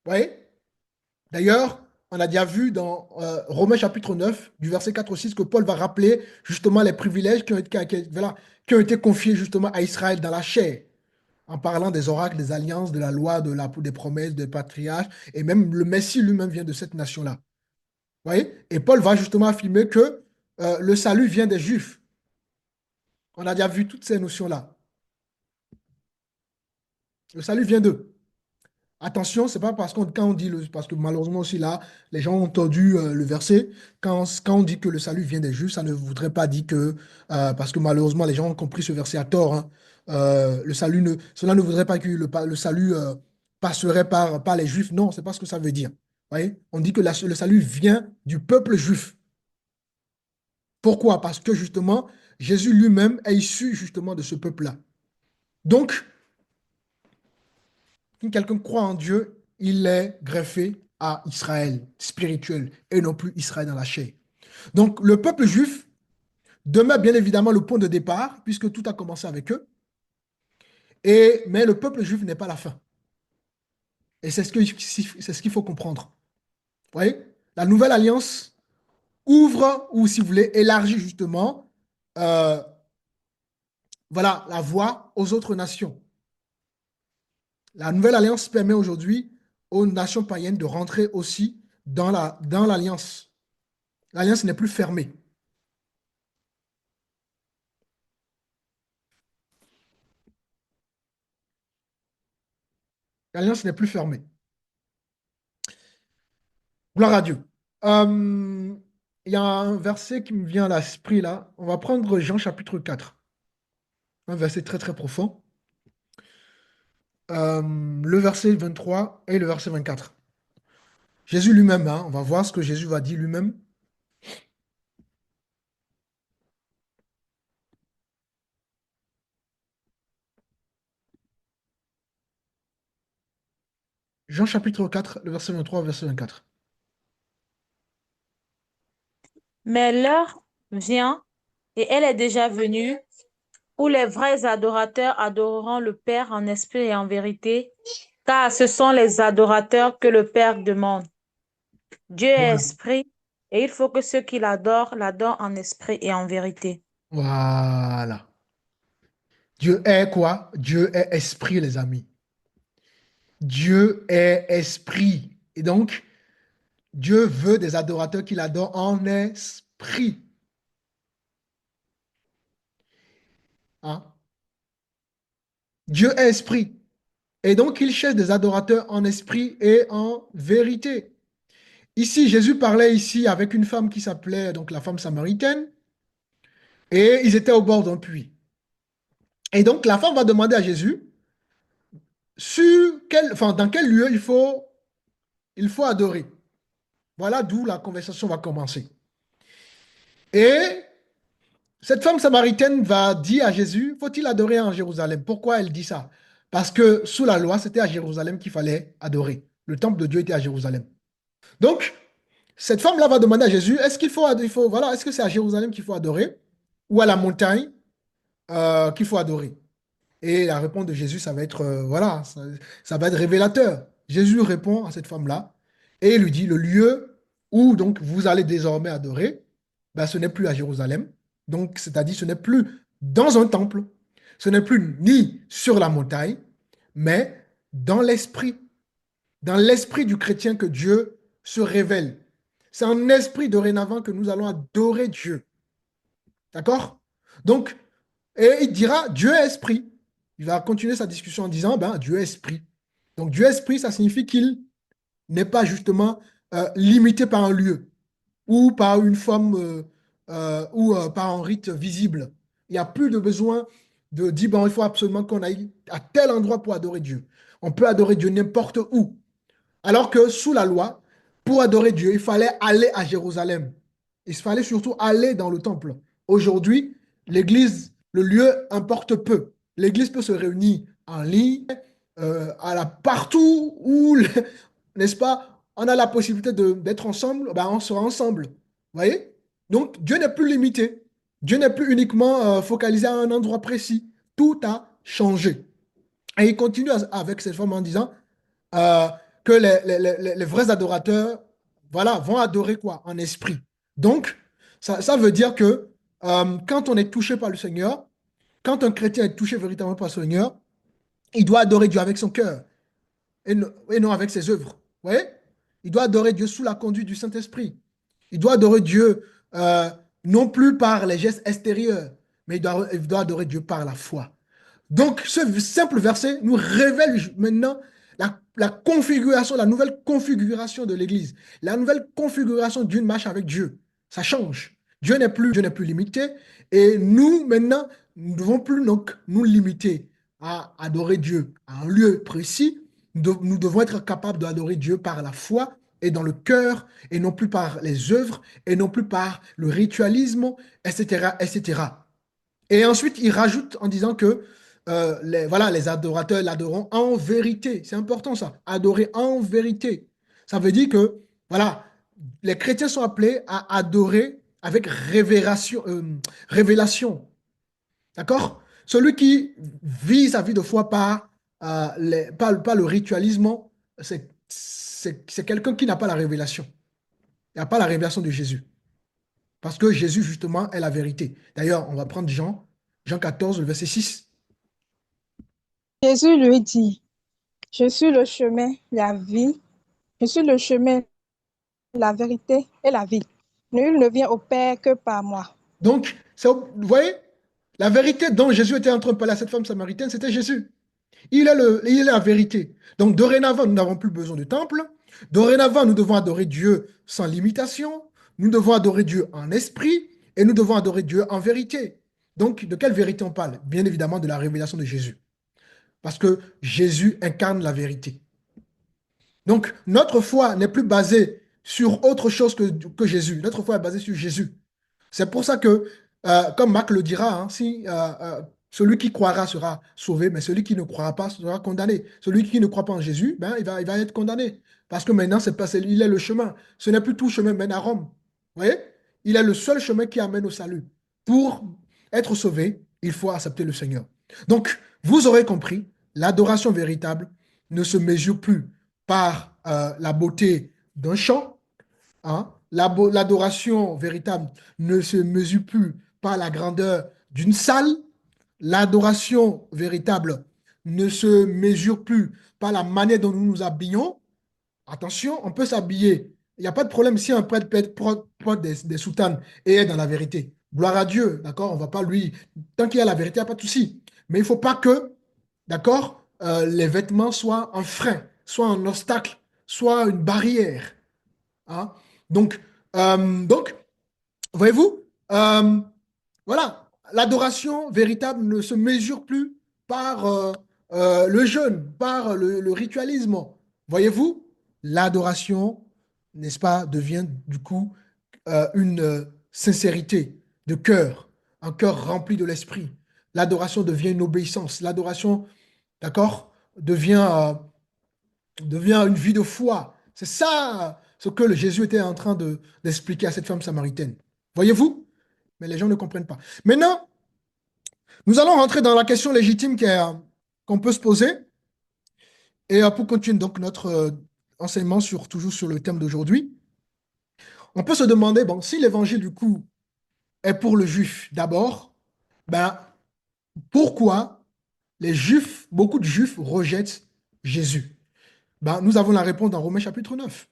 Vous voyez? D'ailleurs, on a déjà vu dans Romains chapitre 9, du verset 4 au 6, que Paul va rappeler justement les privilèges voilà, qui ont été confiés justement à Israël dans la chair, en parlant des oracles, des alliances, de la loi, des promesses, des patriarches, et même le Messie lui-même vient de cette nation-là. Vous voyez? Et Paul va justement affirmer que le salut vient des Juifs. On a déjà vu toutes ces notions-là. Le salut vient d'eux. Attention, c'est pas parce qu'on quand on dit parce que malheureusement aussi là, les gens ont tordu le verset. Quand on dit que le salut vient des Juifs, ça ne voudrait pas dire que parce que malheureusement les gens ont compris ce verset à tort, hein. Cela ne voudrait pas que le salut passerait par les Juifs. Non, c'est pas ce que ça veut dire. Voyez? On dit que le salut vient du peuple juif. Pourquoi? Parce que justement, Jésus lui-même est issu justement de ce peuple-là. Donc, si quelqu'un croit en Dieu, il est greffé à Israël spirituel et non plus Israël dans la chair. Donc, le peuple juif demeure bien évidemment le point de départ, puisque tout a commencé avec eux. Mais le peuple juif n'est pas la fin. Et c'est ce qu'il faut comprendre. Vous voyez? La nouvelle alliance ouvre, ou si vous voulez, élargit justement euh, voilà, la voie aux autres nations. La nouvelle alliance permet aujourd'hui aux nations païennes de rentrer aussi dans l'alliance. L'alliance n'est plus fermée. L'alliance n'est plus fermée. Gloire à Dieu. Euh, Il y a un verset qui me vient à l'esprit là. On va prendre Jean chapitre 4. Un verset très très profond. Le verset 23 et le verset 24. Jésus lui-même, hein, on va voir ce que Jésus va dire lui-même. Jean chapitre 4, le verset 23 au verset 24. Mais l'heure vient, et elle est déjà venue, où les vrais adorateurs adoreront le Père en esprit et en vérité, car ce sont les adorateurs que le Père demande. Dieu est Voilà. esprit, et il faut que ceux qui l'adorent l'adorent en esprit et en vérité. Voilà. Dieu est quoi? Dieu est esprit, les amis. Dieu est esprit. Et donc, Dieu veut des adorateurs qui l'adorent en esprit. Hein? Dieu est esprit. Et donc, il cherche des adorateurs en esprit et en vérité. Ici, Jésus parlait ici avec une femme qui s'appelait donc la femme samaritaine. Et ils étaient au bord d'un puits. Et donc, la femme va demander à Jésus dans quel lieu il faut adorer. Voilà d'où la conversation va commencer. Et Cette femme samaritaine va dire à Jésus, faut-il adorer en Jérusalem? Pourquoi elle dit ça? Parce que sous la loi, c'était à Jérusalem qu'il fallait adorer. Le temple de Dieu était à Jérusalem. Donc, cette femme-là va demander à Jésus, est-ce voilà, est-ce que c'est à Jérusalem qu'il faut adorer ou à la montagne qu'il faut adorer? Et la réponse de Jésus, ça va être, voilà, ça va être révélateur. Jésus répond à cette femme-là et il lui dit, le lieu où donc vous allez désormais adorer, ben, ce n'est plus à Jérusalem. Donc, c'est-à-dire, ce n'est plus dans un temple, ce n'est plus ni sur la montagne, mais dans l'esprit du chrétien que Dieu se révèle. C'est en esprit dorénavant que nous allons adorer Dieu. D'accord? Donc, et il dira, Dieu est esprit. Il va continuer sa discussion en disant, ben, Dieu est esprit. Donc, Dieu est esprit, ça signifie qu'il n'est pas justement limité par un lieu ou par une forme ou par un rite visible. Il n'y a plus de besoin de dire, bon, il faut absolument qu'on aille à tel endroit pour adorer Dieu. On peut adorer Dieu n'importe où. Alors que sous la loi, pour adorer Dieu, il fallait aller à Jérusalem. Il fallait surtout aller dans le temple. Aujourd'hui, l'église, le lieu importe peu. L'église peut se réunir en ligne, partout où, n'est-ce pas, on a la possibilité d'être ensemble, ben on sera ensemble. Vous voyez? Donc, Dieu n'est plus limité. Dieu n'est plus uniquement focalisé à un endroit précis. Tout a changé. Et il continue avec cette femme en disant, euh, que les vrais adorateurs, voilà, vont adorer quoi? En esprit. Donc, ça veut dire que quand on est touché par le Seigneur, quand un chrétien est touché véritablement par le Seigneur, il doit adorer Dieu avec son cœur et non avec ses œuvres. Vous voyez? Il doit adorer Dieu sous la conduite du Saint-Esprit. Il doit adorer Dieu non plus par les gestes extérieurs, mais il doit adorer Dieu par la foi. Donc, ce simple verset nous révèle maintenant la configuration, la nouvelle configuration de l'Église, la nouvelle configuration d'une marche avec Dieu. Ça change. Dieu n'est plus limité. Et nous, maintenant, nous ne devons plus donc nous limiter à adorer Dieu à un lieu précis. Nous devons être capables d'adorer Dieu par la foi et dans le cœur, et non plus par les œuvres, et non plus par le ritualisme, etc., etc. Et ensuite, il rajoute en disant que voilà, les adorateurs l'adoreront en vérité. C'est important ça, adorer en vérité. Ça veut dire que voilà, les chrétiens sont appelés à adorer avec révélation. D'accord? Celui qui vit sa vie de foi par le ritualisme, c'est quelqu'un qui n'a pas la révélation. Il n'a pas la révélation de Jésus. Parce que Jésus, justement, est la vérité. D'ailleurs, on va prendre Jean 14, le verset 6. Jésus lui dit, je suis le chemin, la vie, je suis le chemin, la vérité et la vie. Nul ne vient au Père que par moi. Donc, vous voyez, la vérité dont Jésus était en train de parler à cette femme samaritaine, c'était Jésus. Il est la vérité. Donc, dorénavant, nous n'avons plus besoin de temple. Dorénavant, nous devons adorer Dieu sans limitation. Nous devons adorer Dieu en esprit et nous devons adorer Dieu en vérité. Donc, de quelle vérité on parle? Bien évidemment, de la révélation de Jésus. Parce que Jésus incarne la vérité. Donc, notre foi n'est plus basée sur autre chose que Jésus. Notre foi est basée sur Jésus. C'est pour ça que, comme Marc le dira, hein, si celui qui croira sera sauvé, mais celui qui ne croira pas sera condamné. Celui qui ne croit pas en Jésus, ben, il va être condamné. Parce que maintenant, il est le chemin. Ce n'est plus tout chemin mène à Rome. Vous voyez? Il est le seul chemin qui amène au salut. Pour être sauvé, il faut accepter le Seigneur. Donc, vous aurez compris, l'adoration véritable ne se mesure plus par la beauté d'un chant, hein. L'adoration véritable ne se mesure plus par la grandeur d'une salle. L'adoration véritable ne se mesure plus par la manière dont nous nous habillons. Attention, on peut s'habiller. Il n'y a pas de problème si un prêtre porte des soutanes et est dans la vérité. Gloire à Dieu, d'accord? On va pas lui. Tant qu'il y a la vérité, il n'y a pas de souci. Mais il ne faut pas que, d'accord, les vêtements soient un frein, soient un obstacle, soient une barrière. Hein. Donc, donc, voyez-vous, voilà, l'adoration véritable ne se mesure plus par le jeûne, par le ritualisme. Voyez-vous, l'adoration, n'est-ce pas, devient du coup une sincérité de cœur, un cœur rempli de l'esprit. L'adoration devient une obéissance. L'adoration, d'accord, devient une vie de foi. C'est ça ce que Jésus était en train d'expliquer à cette femme samaritaine. Voyez-vous? Mais les gens ne comprennent pas. Maintenant, nous allons rentrer dans la question légitime qu'on peut se poser. Et pour continuer donc notre enseignement toujours sur le thème d'aujourd'hui, on peut se demander, bon, si l'évangile du coup est pour le juif d'abord, ben, pourquoi beaucoup de juifs rejettent Jésus? Ben, nous avons la réponse dans Romains chapitre 9.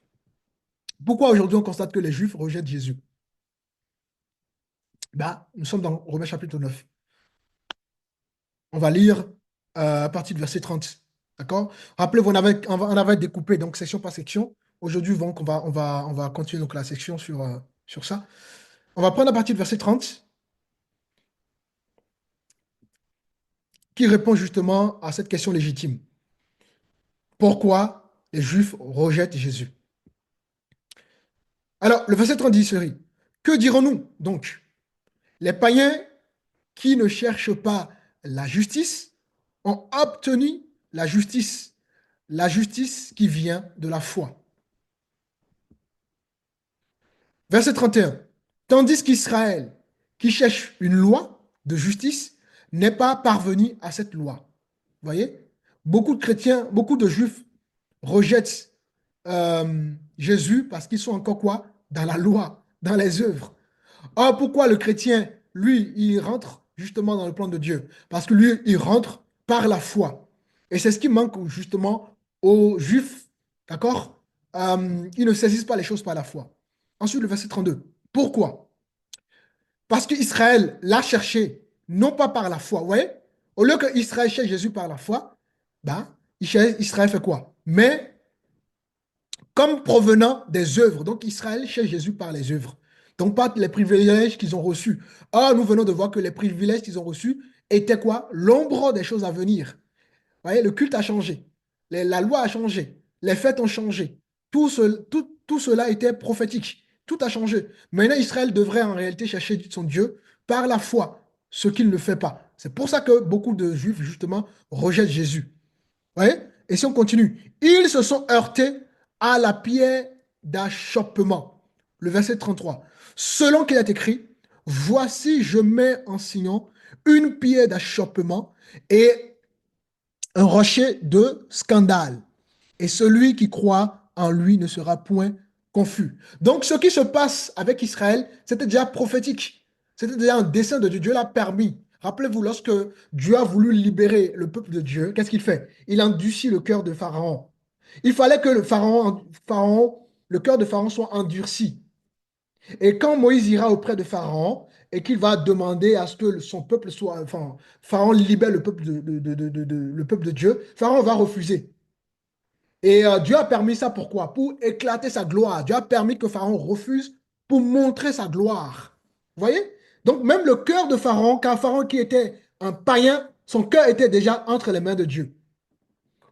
Pourquoi aujourd'hui on constate que les juifs rejettent Jésus? Ben, nous sommes dans Romains chapitre 9. On va lire à partir du verset 30. D'accord? Rappelez-vous, on avait découpé donc section par section. Aujourd'hui, donc, on va continuer donc, la section sur ça. On va prendre à partir du verset 30 qui répond justement à cette question légitime. Pourquoi les Juifs rejettent Jésus? Alors, le verset 30 dit ceci. Que dirons-nous donc? Les païens qui ne cherchent pas la justice ont obtenu la justice qui vient de la foi. Verset 31. Tandis qu'Israël, qui cherche une loi de justice, n'est pas parvenu à cette loi. Vous voyez? Beaucoup de chrétiens, beaucoup de juifs rejettent Jésus parce qu'ils sont encore quoi? Dans la loi, dans les œuvres. Or, pourquoi le chrétien, lui, il rentre justement dans le plan de Dieu? Parce que lui, il rentre par la foi. Et c'est ce qui manque justement aux juifs, d'accord? Ils ne saisissent pas les choses par la foi. Ensuite, le verset 32. Pourquoi? Parce qu'Israël l'a cherché, non pas par la foi. Vous voyez? Au lieu qu'Israël cherche Jésus par la foi, ben, Israël fait quoi? Mais comme provenant des œuvres. Donc Israël cherche Jésus par les œuvres. Donc pas les privilèges qu'ils ont reçus. Or, nous venons de voir que les privilèges qu'ils ont reçus étaient quoi? L'ombre des choses à venir. Vous voyez, le culte a changé. La loi a changé. Les fêtes ont changé. Tout cela était prophétique. Tout a changé. Maintenant, Israël devrait en réalité chercher son Dieu par la foi, ce qu'il ne fait pas. C'est pour ça que beaucoup de Juifs, justement, rejettent Jésus. Vous voyez? Et si on continue, ils se sont heurtés à la pierre d'achoppement. Le verset 33. Selon qu'il est écrit, voici, je mets en Sion une pierre d'achoppement et un rocher de scandale. Et celui qui croit en lui ne sera point confus. Donc, ce qui se passe avec Israël, c'était déjà prophétique. C'était déjà un dessein de Dieu. Dieu l'a permis. Rappelez-vous, lorsque Dieu a voulu libérer le peuple de Dieu, qu'est-ce qu'il fait? Il endurcit le cœur de Pharaon. Il fallait que le cœur de Pharaon soit endurci. Et quand Moïse ira auprès de Pharaon et qu'il va demander à ce que son peuple soit, enfin, Pharaon libère le peuple le peuple de Dieu, Pharaon va refuser. Et Dieu a permis ça pourquoi? Pour éclater sa gloire. Dieu a permis que Pharaon refuse pour montrer sa gloire. Vous voyez? Donc même le cœur de Pharaon, car Pharaon qui était un païen, son cœur était déjà entre les mains de Dieu.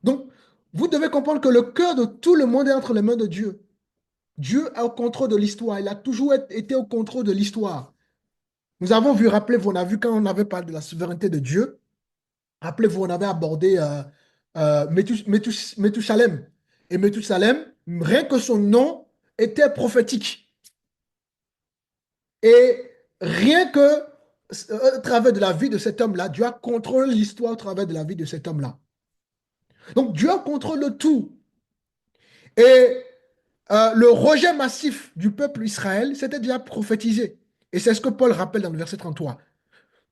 Donc vous devez comprendre que le cœur de tout le monde est entre les mains de Dieu. Dieu est au contrôle de l'histoire. Il a toujours été au contrôle de l'histoire. Nous avons vu, rappelez-vous, on a vu quand on avait parlé de la souveraineté de Dieu, rappelez-vous, on avait abordé Méthusalem. Et Méthusalem, rien que son nom était prophétique. Et rien que à travers de la vie de cet homme-là, Dieu a contrôlé l'histoire au travers de la vie de cet homme-là. Donc Dieu a contrôlé tout. Et le rejet massif du peuple Israël, c'était déjà prophétisé. Et c'est ce que Paul rappelle dans le verset 33.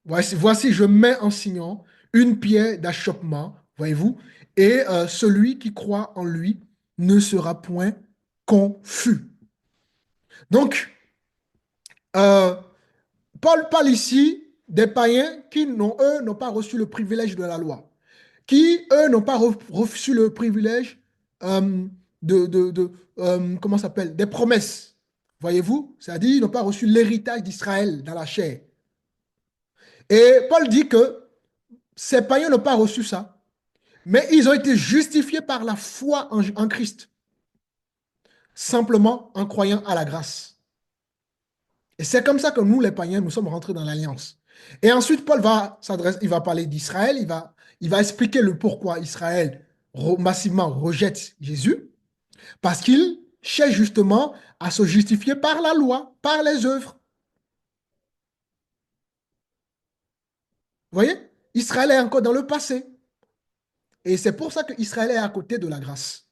Voici, je mets en Sion une pierre d'achoppement, voyez-vous, et celui qui croit en lui ne sera point confus. Donc, Paul parle ici des païens qui, eux, n'ont pas reçu le privilège de la loi, qui, eux, n'ont pas reçu le privilège comment ça s'appelle, des promesses. Voyez-vous? C'est-à-dire, ils n'ont pas reçu l'héritage d'Israël dans la chair. Et Paul dit que ces païens n'ont pas reçu ça, mais ils ont été justifiés par la foi en Christ, simplement en croyant à la grâce. Et c'est comme ça que nous, les païens, nous sommes rentrés dans l'alliance. Et ensuite, Paul va s'adresser, il va parler d'Israël, il va expliquer le pourquoi Israël massivement rejette Jésus, parce qu'il cherche justement à se justifier par la loi, par les œuvres. Vous voyez? Israël est encore dans le passé. Et c'est pour ça qu'Israël est à côté de la grâce.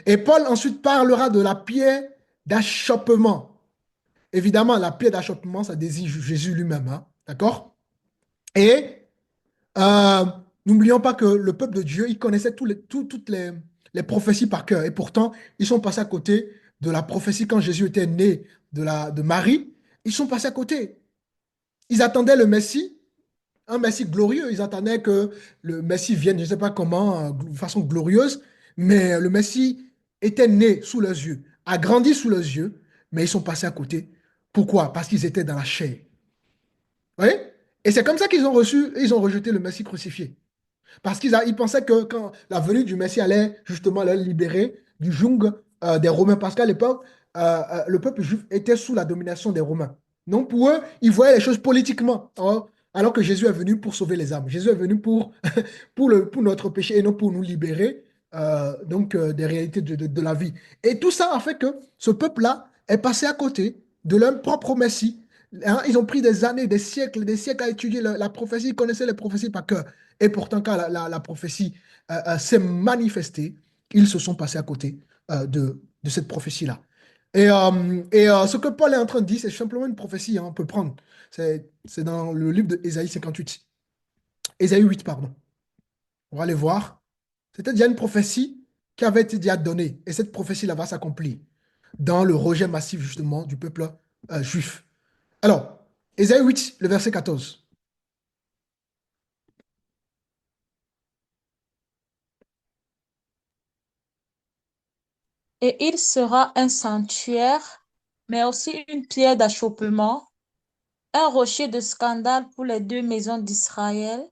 Et Paul ensuite parlera de la pierre d'achoppement. Évidemment, la pierre d'achoppement, ça désigne Jésus lui-même. Hein, d'accord? Et euh, n'oublions pas que le peuple de Dieu, il connaissait toutes les prophéties par cœur. Et pourtant, ils sont passés à côté de la prophétie quand Jésus était né de Marie. Ils sont passés à côté. Ils attendaient le Messie, un Messie glorieux. Ils attendaient que le Messie vienne, je ne sais pas comment, de façon glorieuse, mais le Messie était né sous leurs yeux, a grandi sous leurs yeux, mais ils sont passés à côté. Pourquoi? Parce qu'ils étaient dans la chair. Vous voyez? Et c'est comme ça ils ont rejeté le Messie crucifié. Parce ils pensaient que quand la venue du Messie allait justement les libérer du joug des Romains, parce qu'à l'époque, le peuple juif était sous la domination des Romains. Donc pour eux, ils voyaient les choses politiquement, hein, alors que Jésus est venu pour sauver les âmes. Jésus est venu pour notre péché et non pour nous libérer des réalités de la vie. Et tout ça a fait que ce peuple-là est passé à côté de leur propre Messie. Hein, ils ont pris des années, des siècles à étudier la prophétie, ils connaissaient les prophéties par cœur. Et pourtant, quand la prophétie s'est manifestée, ils se sont passés à côté de cette prophétie-là. Et ce que Paul est en train de dire, c'est simplement une prophétie, hein, on peut prendre. C'est dans le livre d'Ésaïe 58. Ésaïe 8, pardon. On va aller voir. C'était déjà une prophétie qui avait été déjà donnée. Et cette prophétie-là va s'accomplir dans le rejet massif, justement, du peuple juif. Alors, Ésaïe 8, le verset 14. Et il sera un sanctuaire, mais aussi une pierre d'achoppement, un rocher de scandale pour les deux maisons d'Israël,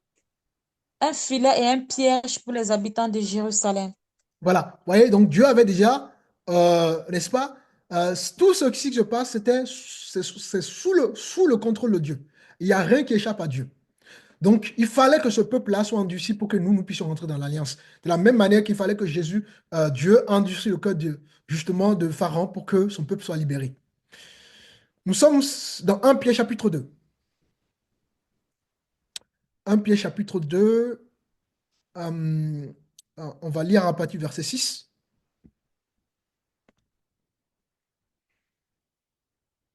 un filet et un piège pour les habitants de Jérusalem. Voilà. Vous voyez, donc Dieu avait déjà, n'est-ce pas, tout ce qui se passe, c'est sous le contrôle de Dieu. Il n'y a rien qui échappe à Dieu. Donc, il fallait que ce peuple-là soit endurci pour que nous puissions rentrer dans l'alliance. De la même manière qu'il fallait que Jésus, Dieu, endurcisse le cœur justement de Pharaon pour que son peuple soit libéré. Nous sommes dans 1 Pierre chapitre 2. 1 Pierre chapitre 2, on va lire à partir du verset 6.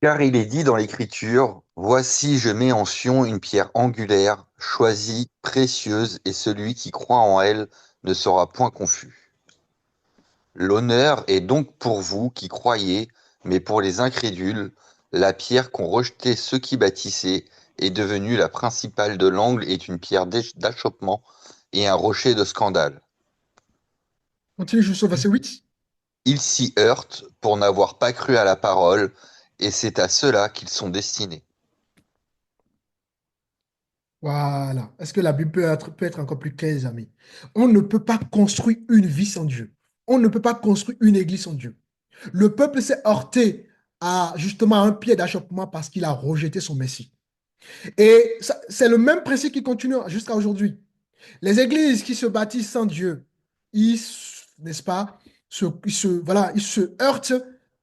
Car il est dit dans l'Écriture, voici je mets en Sion une pierre angulaire, choisie, précieuse, et celui qui croit en elle ne sera point confus. L'honneur est donc pour vous qui croyez, mais pour les incrédules, la pierre qu'ont rejetée ceux qui bâtissaient est devenue la principale de l'angle, est une pierre d'achoppement et un rocher de scandale. Continue jusqu'au verset 8. Ils s'y heurtent pour n'avoir pas cru à la parole, et c'est à cela qu'ils sont destinés. Voilà. Est-ce que la Bible peut être encore plus claire, les amis? On ne peut pas construire une vie sans Dieu. On ne peut pas construire une église sans Dieu. Le peuple s'est heurté à justement un pied d'achoppement parce qu'il a rejeté son Messie. Et c'est le même principe qui continue jusqu'à aujourd'hui. Les églises qui se bâtissent sans Dieu, n'est-ce pas, voilà, ils se heurtent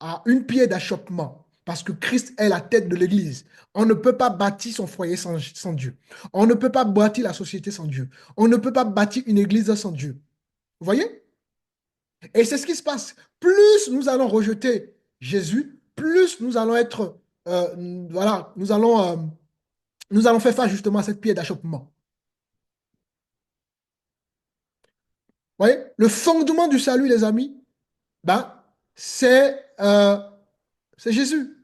à une pierre d'achoppement parce que Christ est la tête de l'église. On ne peut pas bâtir son foyer sans Dieu. On ne peut pas bâtir la société sans Dieu. On ne peut pas bâtir une église sans Dieu. Vous voyez? Et c'est ce qui se passe. Plus nous allons rejeter Jésus, plus nous allons être, voilà, nous allons faire face justement à cette pierre d'achoppement. Vous voyez? Le fondement du salut, les amis, ben, c'est Jésus.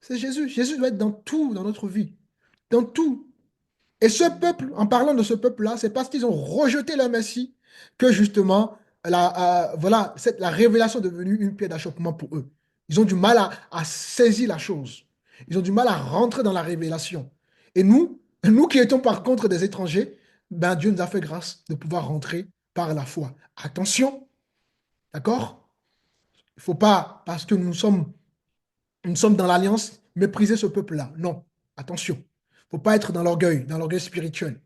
C'est Jésus. Jésus doit être dans tout, dans notre vie. Dans tout. Et ce peuple, en parlant de ce peuple-là, c'est parce qu'ils ont rejeté le Messie que justement, voilà, la révélation est devenue une pierre d'achoppement pour eux. Ils ont du mal à saisir la chose. Ils ont du mal à rentrer dans la révélation. Et nous qui étions par contre des étrangers, ben Dieu nous a fait grâce de pouvoir rentrer par la foi. Attention, d'accord? Il ne faut pas, parce que nous sommes dans l'alliance, mépriser ce peuple-là. Non. Attention. Il ne faut pas être dans l'orgueil spirituel. Il ne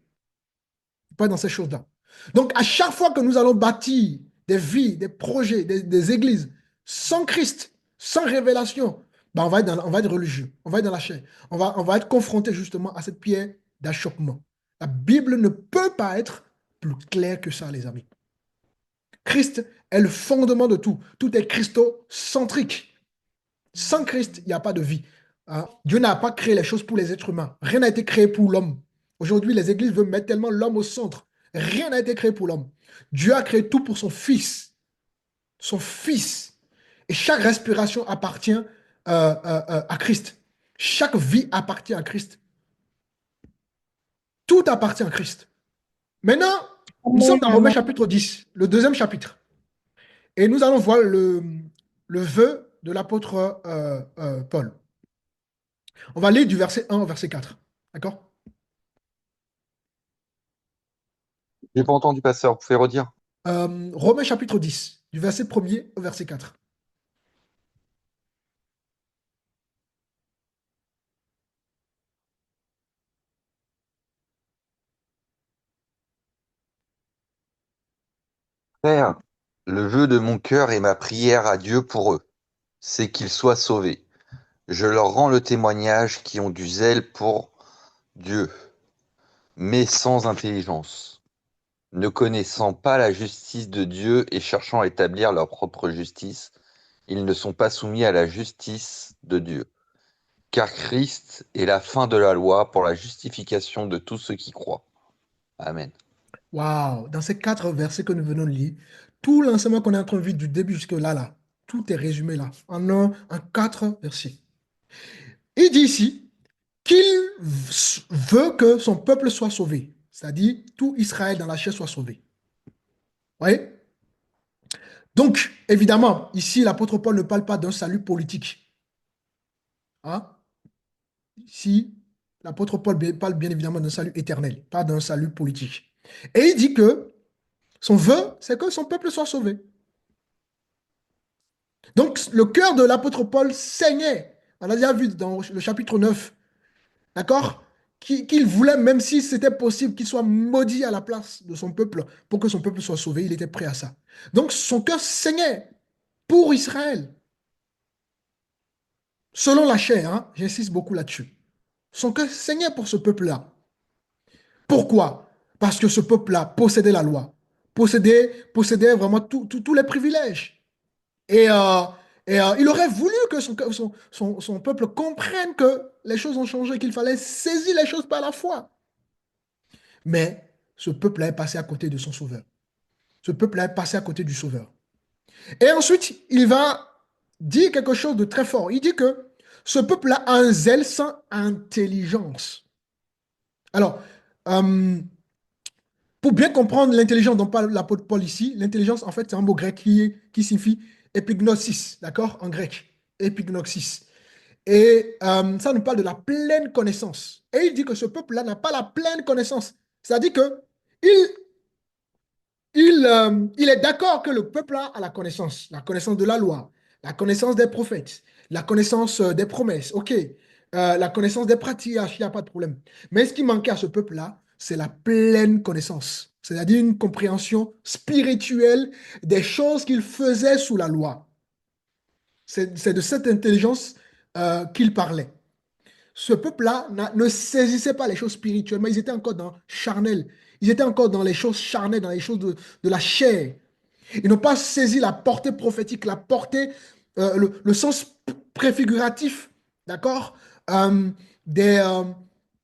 faut pas être dans ces choses-là. Donc, à chaque fois que nous allons bâtir des vies, des projets, des églises sans Christ, sans révélation, ben on va être religieux, on va être dans la chair. On va être confronté justement à cette pierre d'achoppement. La Bible ne peut pas être plus claire que ça, les amis. Christ est le fondement de tout. Tout est christocentrique. Sans Christ, il n'y a pas de vie. Hein? Dieu n'a pas créé les choses pour les êtres humains. Rien n'a été créé pour l'homme. Aujourd'hui, les églises veulent mettre tellement l'homme au centre. Rien n'a été créé pour l'homme. Dieu a créé tout pour son Fils. Son Fils. Et chaque respiration appartient à Christ. Chaque vie appartient à Christ. Tout appartient à Christ. Maintenant, nous sommes Amen, dans Romains amen. chapitre 10, le deuxième chapitre. Et nous allons voir le vœu de l'apôtre Paul. On va lire du verset 1 au verset 4. D'accord? J'ai pas entendu, pasteur. Vous pouvez redire? Romains chapitre 10, du verset 1er au verset 4. Père, le vœu de mon cœur et ma prière à Dieu pour eux, c'est qu'ils soient sauvés. Je leur rends le témoignage qui ont du zèle pour Dieu, mais sans intelligence, ne connaissant pas la justice de Dieu et cherchant à établir leur propre justice, ils ne sont pas soumis à la justice de Dieu. Car Christ est la fin de la loi pour la justification de tous ceux qui croient. Amen. Waouh! Dans ces 4 versets que nous venons de lire, tout l'enseignement qu'on est en train de vivre du début jusque là, tout est résumé là, en 4 versets. Il dit ici qu'il veut que son peuple soit sauvé, c'est-à-dire tout Israël dans la chair soit sauvé. Vous voyez? Donc, évidemment, ici, l'apôtre Paul ne parle pas d'un salut politique. Hein? Ici, l'apôtre Paul parle bien évidemment d'un salut éternel, pas d'un salut politique. Et il dit que son vœu, c'est que son peuple soit sauvé. Donc, le cœur de l'apôtre Paul saignait. On a déjà vu dans le chapitre 9, d'accord? Qu'il voulait, même si c'était possible, qu'il soit maudit à la place de son peuple pour que son peuple soit sauvé. Il était prêt à ça. Donc, son cœur saignait pour Israël. Selon la chair, hein, j'insiste beaucoup là-dessus. Son cœur saignait pour ce peuple-là. Pourquoi? Parce que ce peuple-là possédait la loi, possédait vraiment tous les privilèges. Et, il aurait voulu que son peuple comprenne que les choses ont changé, qu'il fallait saisir les choses par la foi. Mais ce peuple-là est passé à côté de son sauveur. Ce peuple-là est passé à côté du sauveur. Et ensuite, il va dire quelque chose de très fort. Il dit que ce peuple-là a un zèle sans intelligence. Alors, pour bien comprendre l'intelligence dont parle l'apôtre Paul ici, l'intelligence, en fait, c'est un mot grec qui signifie épignosis, d'accord, en grec, épignosis. Et ça nous parle de la pleine connaissance. Et il dit que ce peuple-là n'a pas la pleine connaissance. C'est-à-dire que il est d'accord que le peuple a la connaissance de la loi, la connaissance des prophètes, la connaissance des promesses, ok, la connaissance des pratiques, il n'y a pas de problème. Mais ce qui manquait à ce peuple-là, c'est la pleine connaissance, c'est-à-dire une compréhension spirituelle des choses qu'il faisait sous la loi. C'est de cette intelligence qu'il parlait. Ce peuple-là ne saisissait pas les choses spirituelles, mais ils étaient encore dans charnel. Ils étaient encore dans les choses charnelles, dans les choses de la chair. Ils n'ont pas saisi la portée prophétique, la portée, le sens préfiguratif, d'accord, euh, des, euh,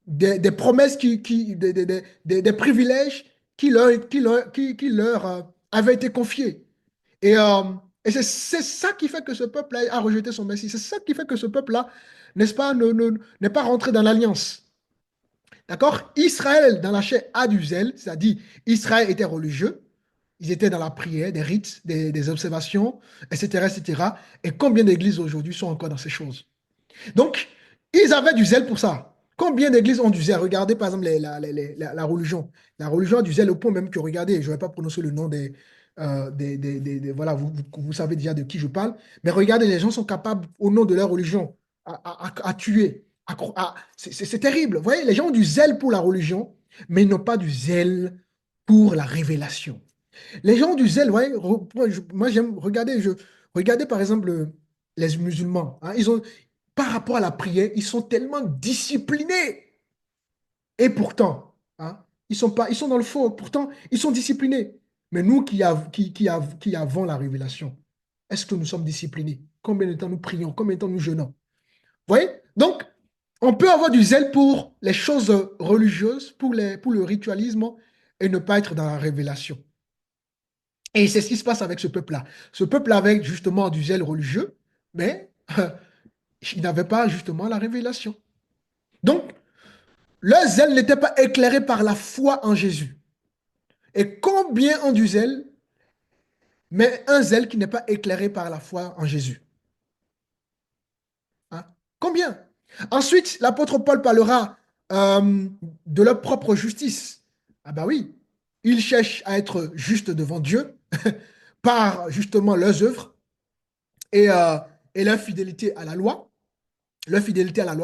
des promesses, des privilèges qui leur avaient été confiés. Et, euh, et c'est ça qui fait que ce peuple-là a rejeté son Messie. C'est ça qui fait que ce peuple-là, n'est-ce pas, n'est pas rentré dans l'alliance. D'accord? Israël, dans la chair, a du zèle, c'est-à-dire Israël était religieux, ils étaient dans la prière, des rites, des observations, etc., etc. Et combien d'églises aujourd'hui sont encore dans ces choses? Donc, ils avaient du zèle pour ça. Combien d'églises ont du zèle? Regardez par exemple la religion. La religion a du zèle au point même que, regardez, je ne vais pas prononcer le nom voilà, vous savez déjà de qui je parle, mais regardez, les gens sont capables, au nom de leur religion, à tuer, C'est terrible. Vous voyez, les gens ont du zèle pour la religion, mais ils n'ont pas du zèle pour la révélation. Les gens ont du zèle, ouais, moi j'aime regarder, regardez par exemple les musulmans. Hein, par rapport à la prière, ils sont tellement disciplinés. Et pourtant, hein, ils sont dans le faux. Pourtant, ils sont disciplinés. Mais nous qui avons la révélation, est-ce que nous sommes disciplinés? Combien de temps nous prions? Combien de temps nous jeûnons? Vous voyez? Donc, on peut avoir du zèle pour les choses religieuses, pour le ritualisme, et ne pas être dans la révélation. Et c'est ce qui se passe avec ce peuple-là. Ce peuple avait justement du zèle religieux, mais il n'avait pas justement la révélation. Donc, leur zèle n'était pas éclairé par la foi en Jésus. Et combien ont du zèle, mais un zèle qui n'est pas éclairé par la foi en Jésus? Hein? Combien? Ensuite, l'apôtre Paul parlera de leur propre justice. Ah bah oui, ils cherchent à être justes devant Dieu par justement leurs œuvres et, euh, et leur fidélité à la loi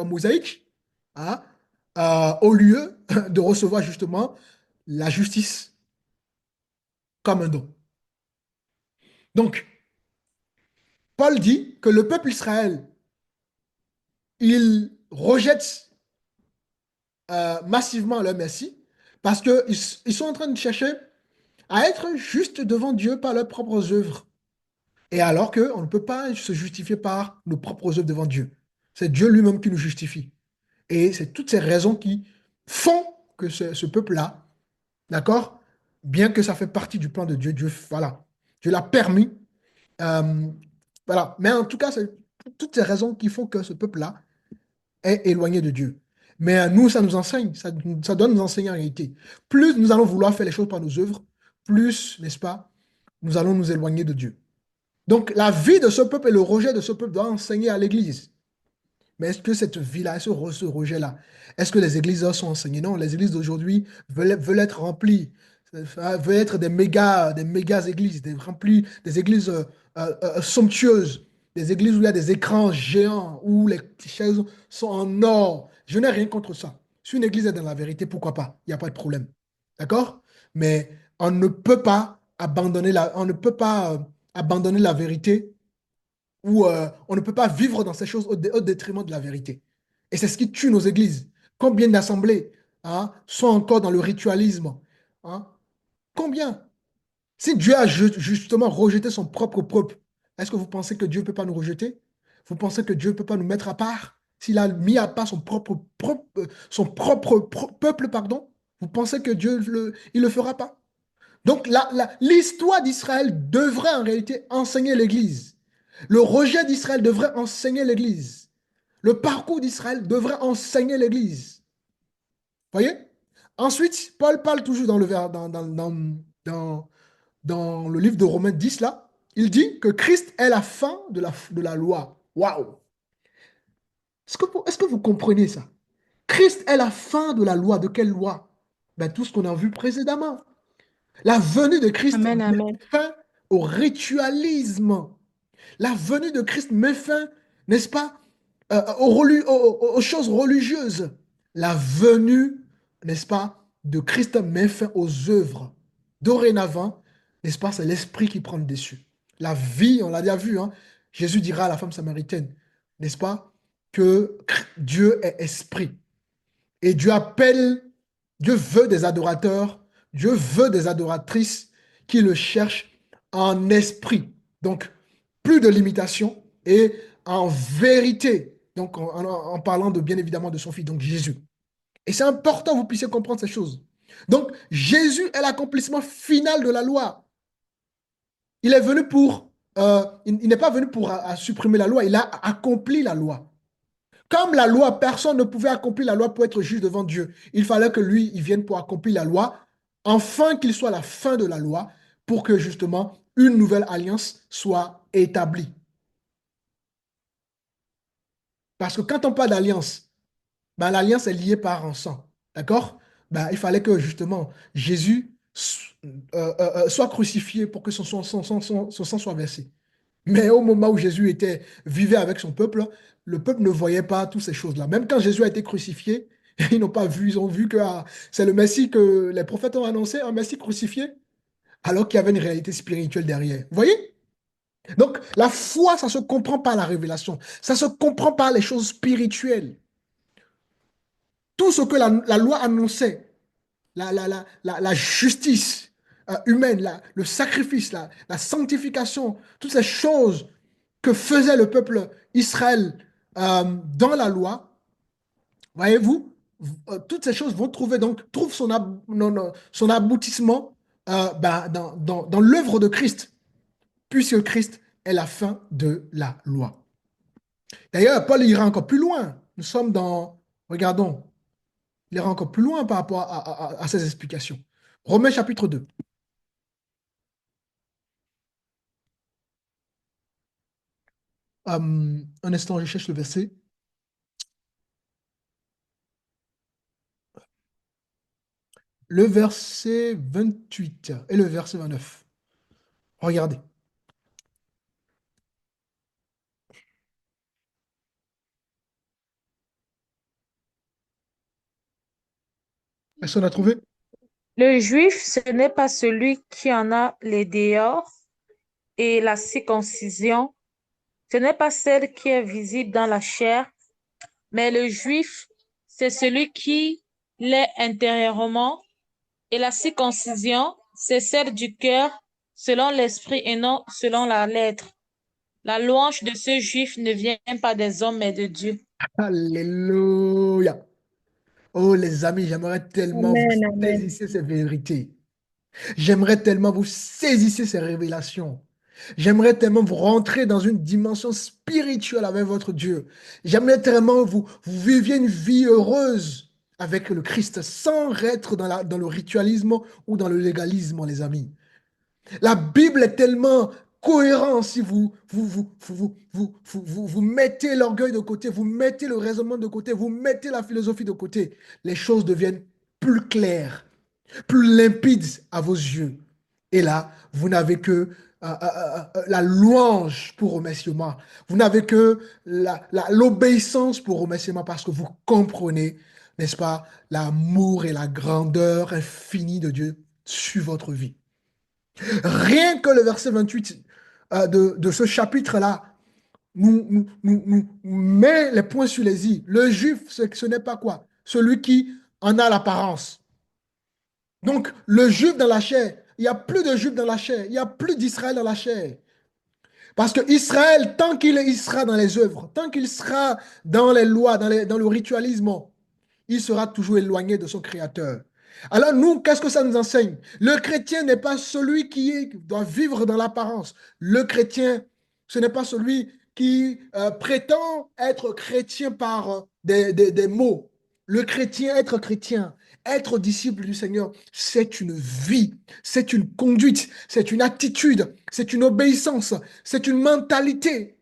mosaïque, hein, au lieu de recevoir justement la justice comme un don. Donc, Paul dit que le peuple Israël, il rejette massivement leur Messie parce qu'ils sont en train de chercher à être justes devant Dieu par leurs propres œuvres. Et alors qu'on ne peut pas se justifier par nos propres œuvres devant Dieu. C'est Dieu lui-même qui nous justifie. Et c'est toutes ces raisons qui font que ce peuple-là, d'accord, bien que ça fait partie du plan de Dieu, voilà, Dieu l'a permis. euh, voilà. Mais en tout cas, c'est toutes ces raisons qui font que ce peuple-là est éloigné de Dieu. Mais nous, ça nous enseigne, ça doit nous enseigner en réalité. Plus nous allons vouloir faire les choses par nos œuvres, plus, n'est-ce pas, nous allons nous éloigner de Dieu. Donc, la vie de ce peuple et le rejet de ce peuple doit enseigner à l'Église. Mais est-ce que cette vie-là, ce rejet-là, est-ce que les églises sont enseignées? Non, les églises d'aujourd'hui veulent être remplies, veulent être des méga églises, remplies, des églises somptueuses, des églises où il y a des écrans géants, où les chaises sont en or. Je n'ai rien contre ça. Si une église est dans la vérité, pourquoi pas? Il n'y a pas de problème. D'accord? Mais on ne peut pas abandonner la vérité où on ne peut pas vivre dans ces choses au détriment de la vérité. Et c'est ce qui tue nos églises. Combien d'assemblées, hein, sont encore dans le ritualisme? Hein? Combien? Si Dieu a justement rejeté son propre peuple, est-ce que vous pensez que Dieu ne peut pas nous rejeter? Vous pensez que Dieu ne peut pas nous mettre à part? S'il a mis à part son propre peuple, pardon, vous pensez que Dieu il le fera pas? Donc l'histoire d'Israël devrait en réalité enseigner l'Église. Le rejet d'Israël devrait enseigner l'Église. Le parcours d'Israël devrait enseigner l'Église. Voyez? Ensuite, Paul parle toujours dans le livre de Romains 10, là. Il dit que Christ est la fin de la loi. Waouh! Est-ce que vous comprenez ça? Christ est la fin de la loi. De quelle loi? Ben, tout ce qu'on a vu précédemment. La venue de Christ Amen, met amen. fin au ritualisme. La venue de Christ met fin, n'est-ce pas, aux choses religieuses. La venue, n'est-ce pas, de Christ met fin aux œuvres. Dorénavant, n'est-ce pas, c'est l'esprit qui prend le dessus. La vie, on l'a déjà vu, hein, Jésus dira à la femme samaritaine, n'est-ce pas, que Dieu est esprit. Et Dieu veut des adorateurs, Dieu veut des adoratrices qui le cherchent en esprit. Donc, plus de limitation et en vérité. Donc, en parlant de, bien évidemment de son fils, donc Jésus. Et c'est important que vous puissiez comprendre ces choses. Donc, Jésus est l'accomplissement final de la loi. Il est venu il n'est pas venu pour supprimer la loi, il a accompli la loi. Comme la loi, personne ne pouvait accomplir la loi pour être juge devant Dieu. Il fallait que lui, il vienne pour accomplir la loi, enfin qu'il soit la fin de la loi, pour que justement une nouvelle alliance soit établie. Parce que quand on parle d'alliance, ben, l'alliance est liée par un sang. D'accord? Ben, il fallait que justement Jésus soit crucifié pour que son sang soit versé. Mais au moment où Jésus vivait avec son peuple, le peuple ne voyait pas toutes ces choses-là. Même quand Jésus a été crucifié, ils n'ont pas vu, ils ont vu que c'est le Messie que les prophètes ont annoncé, un Messie crucifié, alors qu'il y avait une réalité spirituelle derrière. Vous voyez? Donc, la foi, ça se comprend par la révélation. Ça se comprend par les choses spirituelles. Tout ce que la loi annonçait, la justice humaine, le sacrifice, la sanctification, toutes ces choses que faisait le peuple Israël dans la loi, voyez-vous, toutes ces choses vont trouver donc trouvent son aboutissement dans l'œuvre de Christ, puisque Christ est la fin de la loi. D'ailleurs, Paul ira encore plus loin. Nous sommes regardons, il ira encore plus loin par rapport à ces explications. Romains chapitre 2. Un instant, je cherche le verset. Le verset 28 et le verset 29. Regardez. Personne n'a trouvé? Le juif, ce n'est pas celui qui en a les dehors, et la circoncision, ce n'est pas celle qui est visible dans la chair, mais le juif, c'est celui qui l'est intérieurement, et la circoncision, c'est celle du cœur, selon l'esprit et non selon la lettre. La louange de ce juif ne vient pas des hommes, mais de Dieu. Alléluia. Oh les amis, j'aimerais tellement vous Amen, amen. saisir ces vérités. J'aimerais tellement vous saisir ces révélations. J'aimerais tellement vous rentrer dans une dimension spirituelle avec votre Dieu. J'aimerais tellement vous viviez une vie heureuse avec le Christ sans être dans le ritualisme ou dans le légalisme, les amis. La Bible est tellement cohérente si vous mettez l'orgueil de côté, vous mettez le raisonnement de côté, vous mettez la philosophie de côté. Les choses deviennent plus claires, plus limpides à vos yeux. Et là, vous n'avez que la louange pour remerciement. Vous n'avez que l'obéissance pour remerciement parce que vous comprenez, n'est-ce pas, l'amour et la grandeur infinie de Dieu sur votre vie. Rien que le verset 28 de ce chapitre-là nous met les points sur les i. Le juif, ce n'est pas quoi? Celui qui en a l'apparence. Donc, le juif dans la chair, il n'y a plus de juif dans la chair, il n'y a plus d'Israël dans la chair. Parce que Israël, tant qu'il sera dans les œuvres, tant qu'il sera dans les lois, dans le ritualisme, il sera toujours éloigné de son Créateur. Alors nous, qu'est-ce que ça nous enseigne? Le chrétien n'est pas celui qui doit vivre dans l'apparence. Le chrétien, ce n'est pas celui qui prétend être chrétien par des mots. Le chrétien, être disciple du Seigneur, c'est une vie, c'est une conduite, c'est une attitude, c'est une obéissance, c'est une mentalité.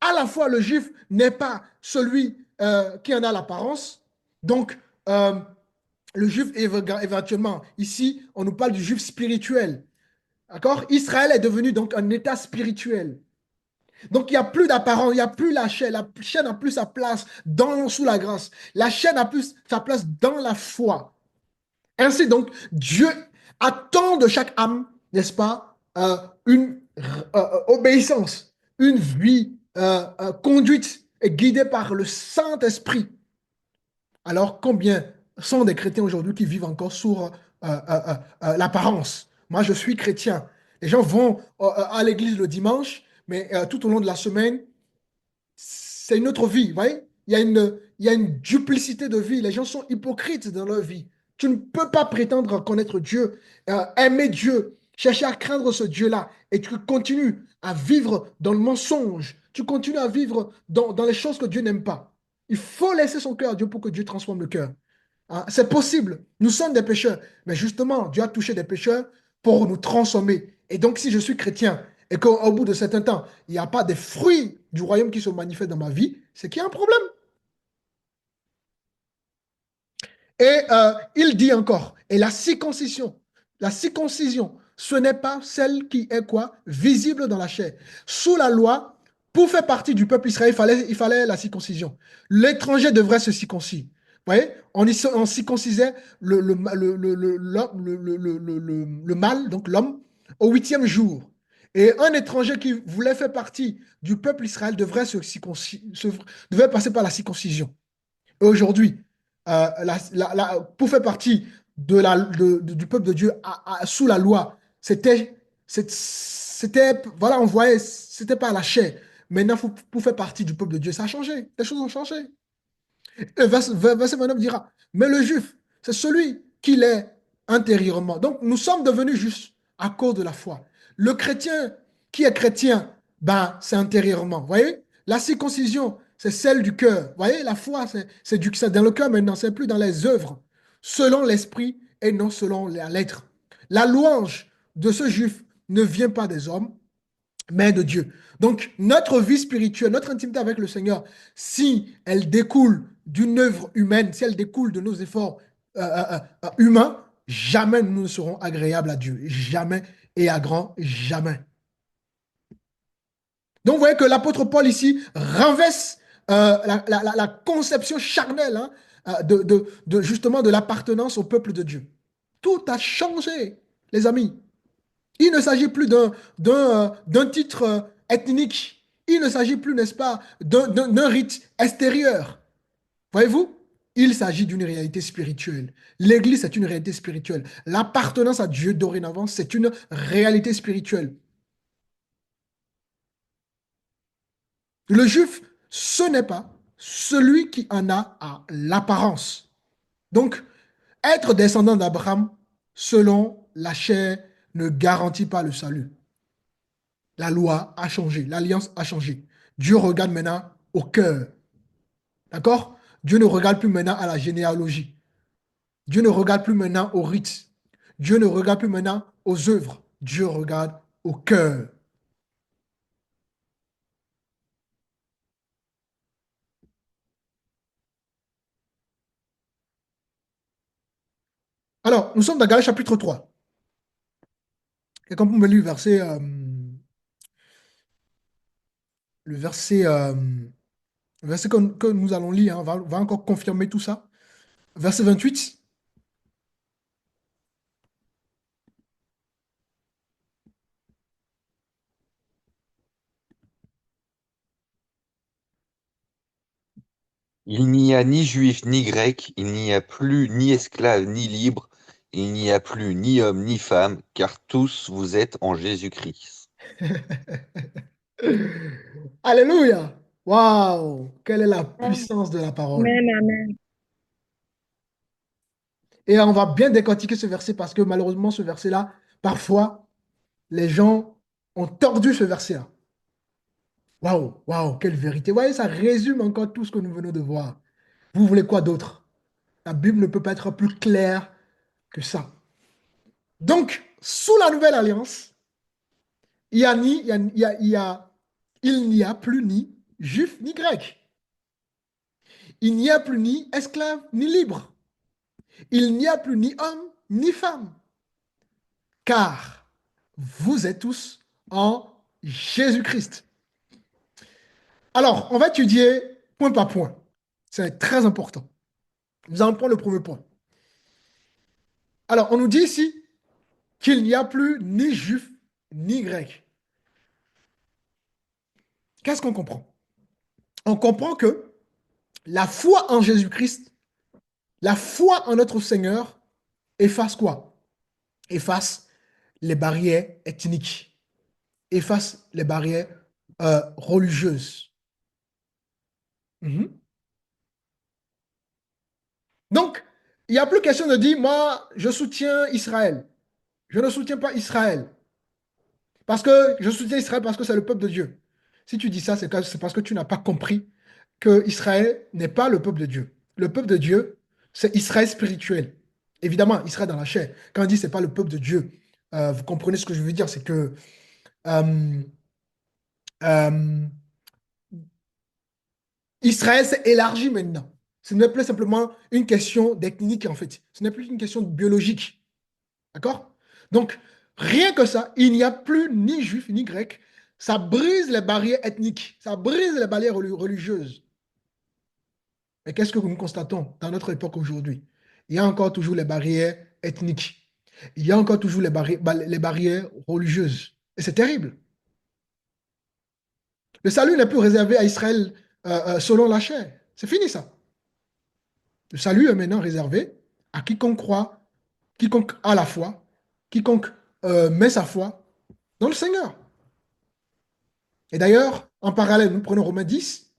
À la fois, le juif n'est pas celui qui en a l'apparence. Donc, le juif, éventuellement, ici, on nous parle du juif spirituel. D'accord? Israël est devenu donc un état spirituel. Donc, il n'y a plus d'apparence, il n'y a plus la chair. La chair n'a plus sa place sous la grâce. La chair n'a plus sa place dans la foi. Ainsi donc, Dieu attend de chaque âme, n'est-ce pas, une obéissance, une vie conduite et guidée par le Saint-Esprit. Alors, combien sont des chrétiens aujourd'hui qui vivent encore sur l'apparence? Moi, je suis chrétien. Les gens vont à l'église le dimanche, mais tout au long de la semaine, c'est une autre vie, vous voyez? Il y a une duplicité de vie. Les gens sont hypocrites dans leur vie. Tu ne peux pas prétendre connaître Dieu, aimer Dieu, chercher à craindre ce Dieu-là, et tu continues à vivre dans le mensonge. Tu continues à vivre dans les choses que Dieu n'aime pas. Il faut laisser son cœur à Dieu pour que Dieu transforme le cœur. Hein, c'est possible. Nous sommes des pécheurs. Mais justement, Dieu a touché des pécheurs pour nous transformer. Et donc, si je suis chrétien et qu'au bout de certain temps, il n'y a pas des fruits du royaume qui se manifestent dans ma vie, c'est qu'il y a un problème. Et il dit encore, et la circoncision, La circoncision, ce n'est pas celle qui est quoi? Visible dans la chair. Sous la loi, pour faire partie du peuple Israël, il fallait la circoncision. L'étranger devrait se circoncire. Vous voyez, on circoncisait le mâle, donc l'homme, au 8e jour. Et un étranger qui voulait faire partie du peuple Israël devrait devait passer par la circoncision. Et aujourd'hui, pour faire partie du peuple de Dieu sous la loi, voilà, on voyait, c'était pas la chair. Maintenant, pour faire partie du peuple de Dieu, ça a changé. Les choses ont changé. Et verset 29 dira, mais le juif, c'est celui qui l'est intérieurement. Donc, nous sommes devenus justes à cause de la foi. Le chrétien qui est chrétien, ben, c'est intérieurement. Vous voyez? La circoncision, c'est celle du cœur. Vous voyez? La foi, c'est dans le cœur maintenant, c'est plus dans les œuvres, selon l'esprit et non selon la lettre. La louange de ce juif ne vient pas des hommes, mais de Dieu. Donc, notre vie spirituelle, notre intimité avec le Seigneur, si elle découle d'une œuvre humaine, si elle découle de nos efforts humains, jamais nous ne serons agréables à Dieu. Jamais et à grand jamais. Donc, vous voyez que l'apôtre Paul ici renverse la conception charnelle, hein, justement de l'appartenance au peuple de Dieu. Tout a changé, les amis. Il ne s'agit plus d'un titre ethnique. Il ne s'agit plus, n'est-ce pas, d'un rite extérieur. Voyez-vous? Il s'agit d'une réalité spirituelle. L'Église, c'est une réalité spirituelle. L'appartenance à Dieu, dorénavant, c'est une réalité spirituelle. Le juif, ce n'est pas celui qui en a à l'apparence. Donc, être descendant d'Abraham, selon la chair, ne garantit pas le salut. La loi a changé, l'alliance a changé. Dieu regarde maintenant au cœur. D'accord? Dieu ne regarde plus maintenant à la généalogie. Dieu ne regarde plus maintenant aux rites. Dieu ne regarde plus maintenant aux œuvres. Dieu regarde au cœur. Alors, nous sommes dans Galates chapitre 3. Et comme vous me lire le verset que nous allons lire, hein, va encore confirmer tout ça. Verset 28. Il n'y a ni juif ni grec, il n'y a plus ni esclave ni libre, il n'y a plus ni homme ni femme, car tous vous êtes en Jésus-Christ. Alléluia! Waouh! Quelle est la puissance de la parole? Amen, amen. Et on va bien décortiquer ce verset parce que malheureusement, ce verset-là, parfois, les gens ont tordu ce verset-là. Waouh, waouh, quelle vérité. Vous voyez, ça résume encore tout ce que nous venons de voir. Vous voulez quoi d'autre? La Bible ne peut pas être plus claire que ça. Donc, sous la nouvelle alliance, il y a ni, il n'y a plus ni juif ni grec. Il n'y a plus ni esclave ni libre. Il n'y a plus ni homme ni femme. Car vous êtes tous en Jésus-Christ. Alors, on va étudier point par point. C'est très important. Nous allons prendre le premier point. Alors, on nous dit ici qu'il n'y a plus ni juif ni grec. Qu'est-ce qu'on comprend? On comprend que la foi en Jésus-Christ, la foi en notre Seigneur, efface quoi? Efface les barrières ethniques, efface les barrières religieuses. Mhm. Donc, il n'y a plus question de dire, moi, je soutiens Israël. Je ne soutiens pas Israël. Parce que je soutiens Israël parce que c'est le peuple de Dieu. Si tu dis ça, c'est parce que tu n'as pas compris que Israël n'est pas le peuple de Dieu. Le peuple de Dieu, c'est Israël spirituel. Évidemment, Israël dans la chair. Quand on dit c'est pas le peuple de Dieu, vous comprenez ce que je veux dire, c'est que euh, euh, Israël s'est élargi maintenant. Ce n'est plus simplement une question d'ethnique, en fait. Ce n'est plus une question biologique. D'accord? Donc, rien que ça, il n'y a plus ni juif ni grec. Ça brise les barrières ethniques, ça brise les barrières religieuses. Mais qu'est-ce que nous constatons dans notre époque aujourd'hui? Il y a encore toujours les barrières ethniques. Il y a encore toujours les barrières religieuses. Et c'est terrible. Le salut n'est plus réservé à Israël selon la chair. C'est fini ça. Le salut est maintenant réservé à quiconque croit, quiconque a la foi, quiconque met sa foi dans le Seigneur. Et d'ailleurs, en parallèle, nous prenons Romains 10,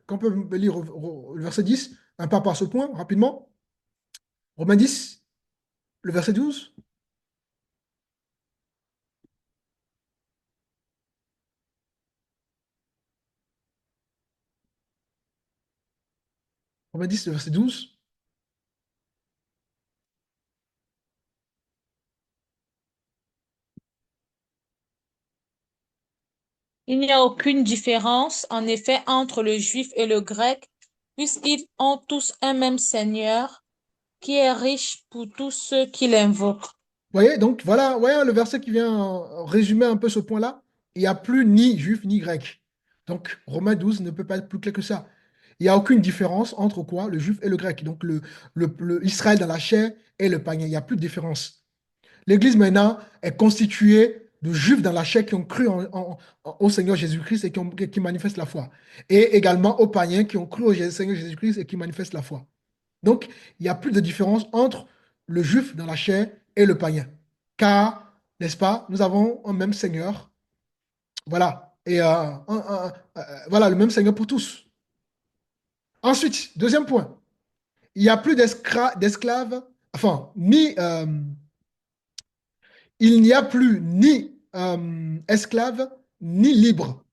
qu'on peut lire le verset 10, un pas par ce point, rapidement. Romains 10, le verset 12. Romains 10, le verset 12. Il n'y a aucune différence, en effet, entre le juif et le grec, puisqu'ils ont tous un même Seigneur, qui est riche pour tous ceux qui l'invoquent. Vous voyez, donc voilà, le verset qui vient résumer un peu ce point-là. Il n'y a plus ni juif ni grec. Donc Romains 12 ne peut pas être plus clair que ça. Il n'y a aucune différence entre quoi? Le juif et le grec. Donc Israël dans la chair et le païen. Il n'y a plus de différence. L'Église maintenant est constituée de juifs dans la chair qui ont cru au Seigneur Jésus-Christ et qui manifestent la foi. Et également aux païens qui ont cru au Seigneur Jésus-Christ et qui manifestent la foi. Donc, il n'y a plus de différence entre le juif dans la chair et le païen. Car, n'est-ce pas, nous avons un même Seigneur. Voilà. Et voilà, le même Seigneur pour tous. Ensuite, deuxième point. Il n'y a plus d'esclaves, enfin, il n'y a plus ni esclaves ni libres.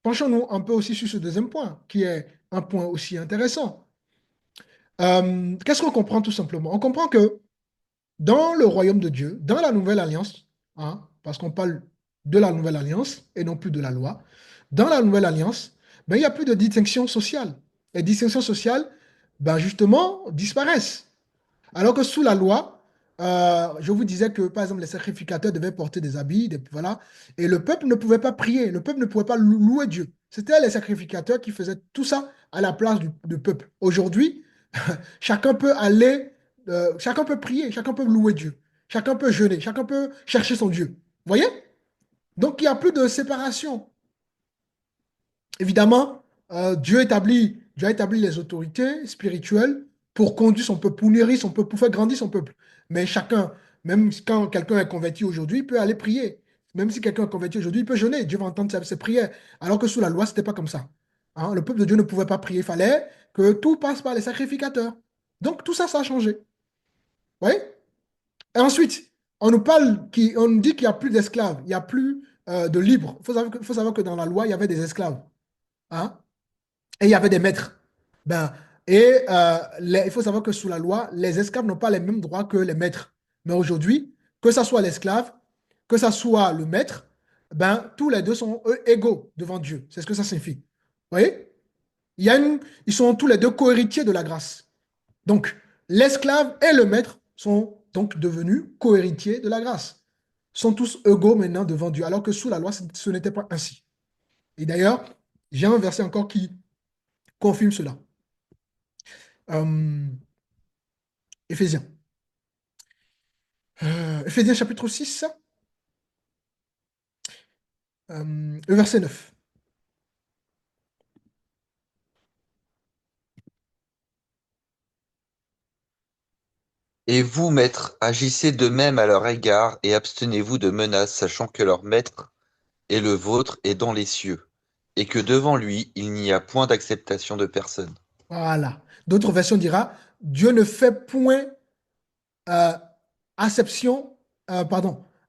Penchons-nous un peu aussi sur ce deuxième point, qui est un point aussi intéressant. Qu'est-ce qu'on comprend tout simplement? On comprend que dans le royaume de Dieu, dans la nouvelle alliance, hein, parce qu'on parle de la nouvelle alliance et non plus de la loi, dans la nouvelle alliance, ben, il n'y a plus de distinction sociale. Les distinctions sociales, ben, justement, disparaissent. Alors que sous la loi, je vous disais que, par exemple, les sacrificateurs devaient porter des habits, voilà, et le peuple ne pouvait pas prier, le peuple ne pouvait pas louer Dieu. C'était les sacrificateurs qui faisaient tout ça à la place du peuple. Aujourd'hui, chacun peut aller, chacun peut prier, chacun peut louer Dieu, chacun peut jeûner, chacun peut chercher son Dieu. Vous voyez? Donc, il n'y a plus de séparation. Évidemment, Dieu a établi les autorités spirituelles pour conduire son peuple, pour nourrir son peuple, pour faire grandir son peuple. Mais chacun, même quand quelqu'un est converti aujourd'hui, il peut aller prier. Même si quelqu'un est converti aujourd'hui, il peut jeûner. Dieu va entendre ses prières. Alors que sous la loi, ce n'était pas comme ça. Hein, le peuple de Dieu ne pouvait pas prier. Il fallait que tout passe par les sacrificateurs. Donc tout ça, ça a changé. Vous voyez? Et ensuite, on nous parle, on nous dit qu'il n'y a plus d'esclaves, il n'y a plus de libres. Faut savoir que dans la loi, il y avait des esclaves. Hein? Et il y avait des maîtres. Ben, il faut savoir que sous la loi, les esclaves n'ont pas les mêmes droits que les maîtres. Mais aujourd'hui, que ce soit l'esclave, que ce soit le maître, ben, tous les deux sont eux, égaux devant Dieu. C'est ce que ça signifie. Vous voyez? Ils sont tous les deux cohéritiers de la grâce. Donc, l'esclave et le maître sont donc devenus cohéritiers de la grâce. Sont tous égaux maintenant devant Dieu, alors que sous la loi, ce n'était pas ainsi. Et d'ailleurs, j'ai un verset encore qui confirme cela. Éphésiens. Éphésiens chapitre 6, le verset 9. Et vous, maîtres, agissez de même à leur égard et abstenez-vous de menaces, sachant que leur maître et le vôtre est dans les cieux, et que devant lui, il n'y a point d'acceptation de personne. Voilà. D'autres versions dira, Dieu ne fait point euh, acception,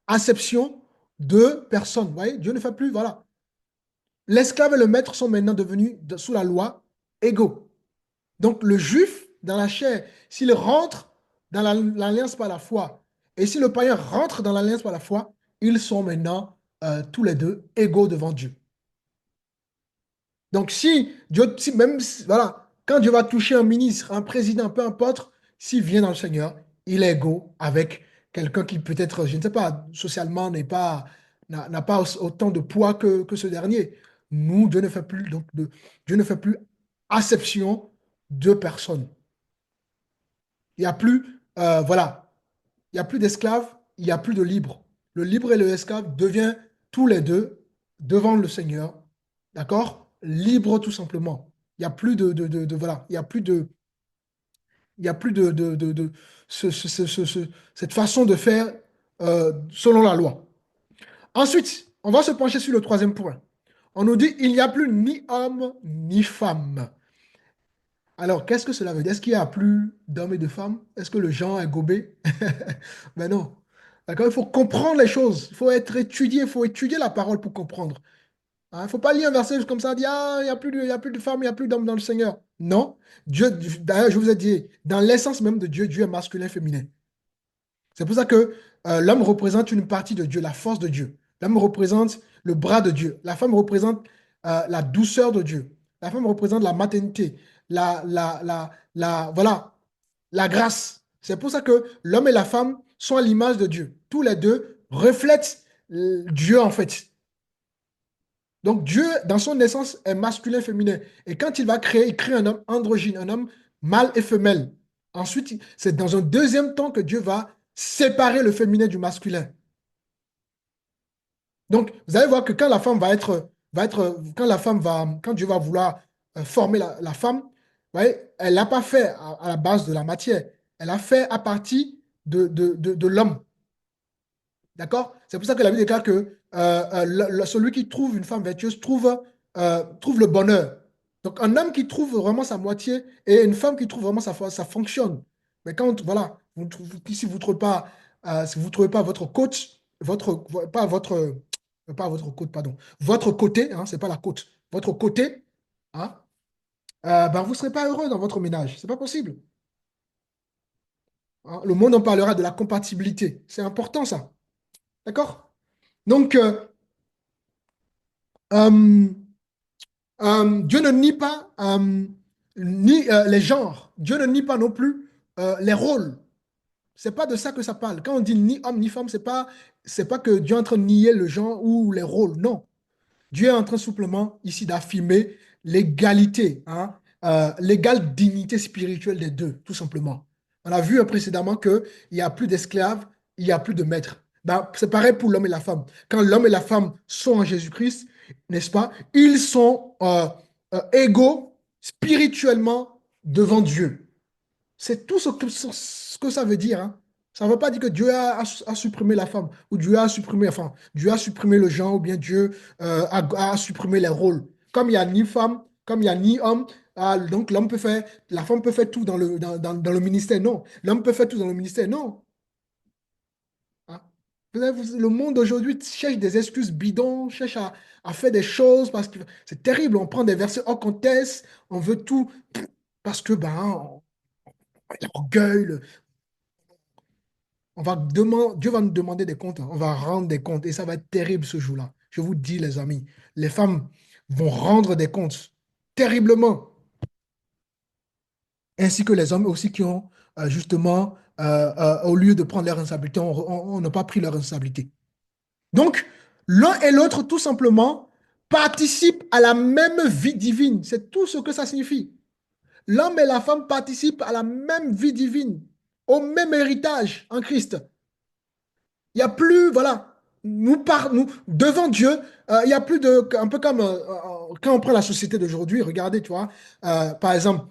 acception de personne. Vous voyez, Dieu ne fait plus, voilà. L'esclave et le maître sont maintenant devenus, sous la loi, égaux. Donc le juif, dans la chair, s'il rentre dans l'alliance par la foi, et si le païen rentre dans l'alliance par la foi, ils sont maintenant tous les deux égaux devant Dieu. Donc si Dieu, voilà, quand Dieu va toucher un ministre, un président, peu importe, s'il vient dans le Seigneur, il est égaux avec quelqu'un qui peut-être, je ne sais pas, socialement n'a pas autant de poids que ce dernier. Nous, Dieu ne fait plus, Dieu ne fait plus acception de personne. Il n'y a plus, voilà, il n'y a plus d'esclaves, il n'y a plus de libres. Le libre et l'esclave deviennent tous les deux devant le Seigneur, d'accord? Libre tout simplement. Il n'y a plus voilà, il y a plus de cette façon de faire selon la loi. Ensuite, on va se pencher sur le troisième point. On nous dit, il n'y a plus ni homme ni femme. Alors, qu'est-ce que cela veut dire? Est-ce qu'il n'y a plus d'hommes et de femmes? Est-ce que le genre est gobé? Ben non. D'accord? Il faut comprendre les choses. Il faut être étudié. Il faut étudier la parole pour comprendre. Il ne faut pas lire un verset comme ça, dire, ah, il y a plus de femmes, il n'y a plus d'hommes dans le Seigneur. Non. Dieu, d'ailleurs, je vous ai dit, dans l'essence même de Dieu, Dieu est masculin, féminin. C'est pour ça que l'homme représente une partie de Dieu, la force de Dieu. L'homme représente le bras de Dieu. La femme représente la douceur de Dieu. La femme représente la maternité, voilà, la grâce. C'est pour ça que l'homme et la femme sont à l'image de Dieu. Tous les deux reflètent Dieu en fait. Donc Dieu, dans son essence, est masculin, féminin. Et quand il va créer, il crée un homme androgyne, un homme mâle et femelle. Ensuite, c'est dans un deuxième temps que Dieu va séparer le féminin du masculin. Donc, vous allez voir que quand la femme quand Dieu va vouloir former la femme, vous voyez, elle l'a pas fait à la base de la matière. Elle a fait à partir de l'homme. D'accord? C'est pour ça que la Bible déclare que celui qui trouve une femme vertueuse trouve le bonheur. Donc, un homme qui trouve vraiment sa moitié et une femme qui trouve vraiment ça fonctionne. Mais quand, voilà, si vous ne trouvez pas, si vous trouvez pas votre coach, pas votre côte, pardon, votre côté, hein, c'est pas la côte, votre côté, hein, ben, vous ne serez pas heureux dans votre ménage. C'est pas possible. Hein. Le monde en parlera de la compatibilité. C'est important, ça. D'accord? Donc, euh, Dieu ne nie pas ni les genres. Dieu ne nie pas non plus les rôles. C'est pas de ça que ça parle. Quand on dit ni homme ni femme, c'est pas que Dieu est en train de nier le genre ou les rôles. Non. Dieu est en train simplement ici d'affirmer l'égalité, hein, l'égale dignité spirituelle des deux, tout simplement. On a vu précédemment qu'il n'y a plus d'esclaves, il n'y a plus de maîtres. Ben, c'est pareil pour l'homme et la femme. Quand l'homme et la femme sont en Jésus-Christ, n'est-ce pas, ils sont égaux spirituellement devant Dieu. C'est tout ce que ça veut dire. Hein. Ça ne veut pas dire que Dieu a supprimé la femme, ou Dieu a supprimé, enfin, Dieu a supprimé le genre, ou bien Dieu a supprimé les rôles. Comme il n'y a ni femme, comme il n'y a ni homme, donc la femme peut faire tout dans le ministère. Non. L'homme peut faire tout dans le ministère. Non. Hein. Le monde aujourd'hui cherche des excuses bidons, cherche à faire des choses parce que c'est terrible. On prend des versets hors contexte, on veut tout parce que l'orgueil, Dieu va nous demander des comptes, hein. On va rendre des comptes et ça va être terrible ce jour-là. Je vous dis, les amis, les femmes vont rendre des comptes terriblement, ainsi que les hommes aussi qui ont justement, au lieu de prendre leurs responsabilités, on n'a pas pris leurs responsabilités. Donc, l'un et l'autre, tout simplement, participent à la même vie divine. C'est tout ce que ça signifie. L'homme et la femme participent à la même vie divine, au même héritage en Christ. Il n'y a plus, voilà, nous devant Dieu, il n'y a plus un peu comme quand on prend la société d'aujourd'hui, regardez, tu vois, par exemple,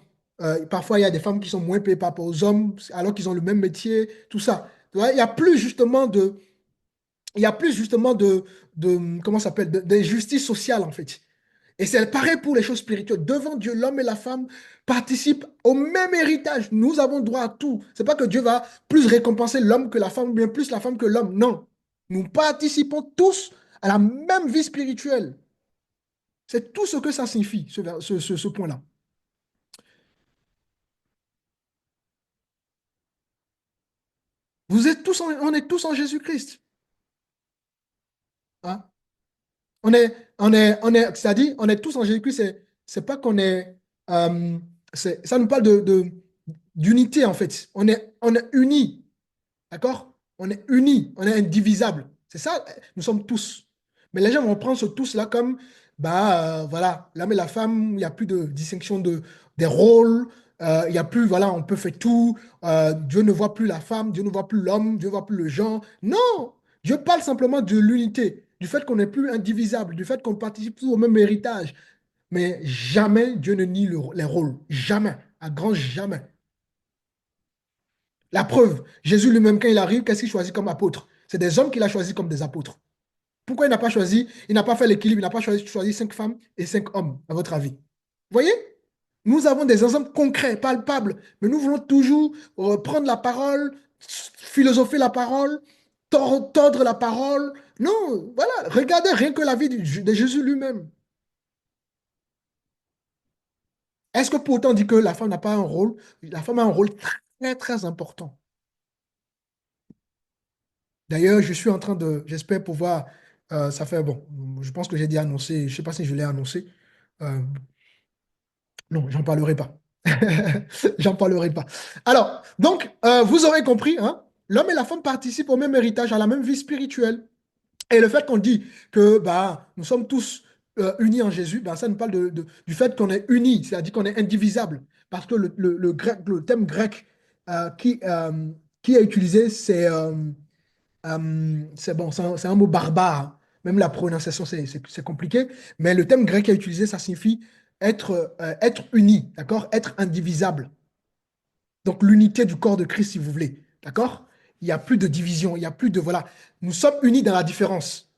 parfois il y a des femmes qui sont moins payées par rapport aux hommes, alors qu'ils ont le même métier, tout ça. Tu vois, il y a plus justement comment ça s'appelle, de justice sociale en fait. Et c'est pareil pour les choses spirituelles. Devant Dieu, l'homme et la femme participent au même héritage. Nous avons droit à tout. C'est pas que Dieu va plus récompenser l'homme que la femme, ou bien plus la femme que l'homme. Non. Nous participons tous à la même vie spirituelle. C'est tout ce que ça signifie, ce point-là. On est tous en Jésus-Christ. Hein? C'est-à-dire, on est tous en Jésus-Christ. C'est pas qu'on est, ça nous parle d'unité en fait. On est unis. D'accord? On est unis, on est indivisibles. C'est ça, nous sommes tous. Mais les gens vont prendre ce tous-là comme, bah, voilà, l'homme et la femme, il n'y a plus de distinction des rôles, il n'y a plus, voilà, on peut faire tout. Dieu ne voit plus la femme, Dieu ne voit plus l'homme, Dieu ne voit plus le genre. Non! Dieu parle simplement de l'unité, du fait qu'on n'est plus indivisible, du fait qu'on participe tous au même héritage. Mais jamais Dieu ne nie les rôles. Jamais. À grand jamais. La preuve, Jésus lui-même, quand il arrive, qu'est-ce qu'il choisit comme apôtre? C'est des hommes qu'il a choisis comme des apôtres. Pourquoi il n'a pas choisi, il n'a pas fait l'équilibre, il n'a pas choisi 5 femmes et 5 hommes, à votre avis? Vous voyez? Nous avons des exemples concrets, palpables, mais nous voulons toujours prendre la parole, philosopher la parole, tordre la parole. Non, voilà, regardez rien que la vie de Jésus lui-même. Est-ce que pour autant on dit que la femme n'a pas un rôle? La femme a un rôle très, très important. D'ailleurs, je suis en train j'espère pouvoir, ça fait, bon, je pense que j'ai dit annoncer, je ne sais pas si je l'ai annoncé. Euh, non, j'en parlerai pas. J'en parlerai pas. Alors, donc, vous aurez compris, hein, l'homme et la femme participent au même héritage, à la même vie spirituelle. Et le fait qu'on dit que bah, nous sommes tous unis en Jésus, bah, ça nous parle du fait qu'on est unis, c'est-à-dire qu'on est indivisible. Parce que le thème grec qui est utilisé, c'est bon, c'est un mot barbare, hein. Même la prononciation, c'est compliqué. Mais le thème grec qui est utilisé, ça signifie être uni, d'accord? Être indivisible. Donc l'unité du corps de Christ, si vous voulez, d'accord? Il n'y a plus de division, il n'y a plus de, voilà. Nous sommes unis dans la différence.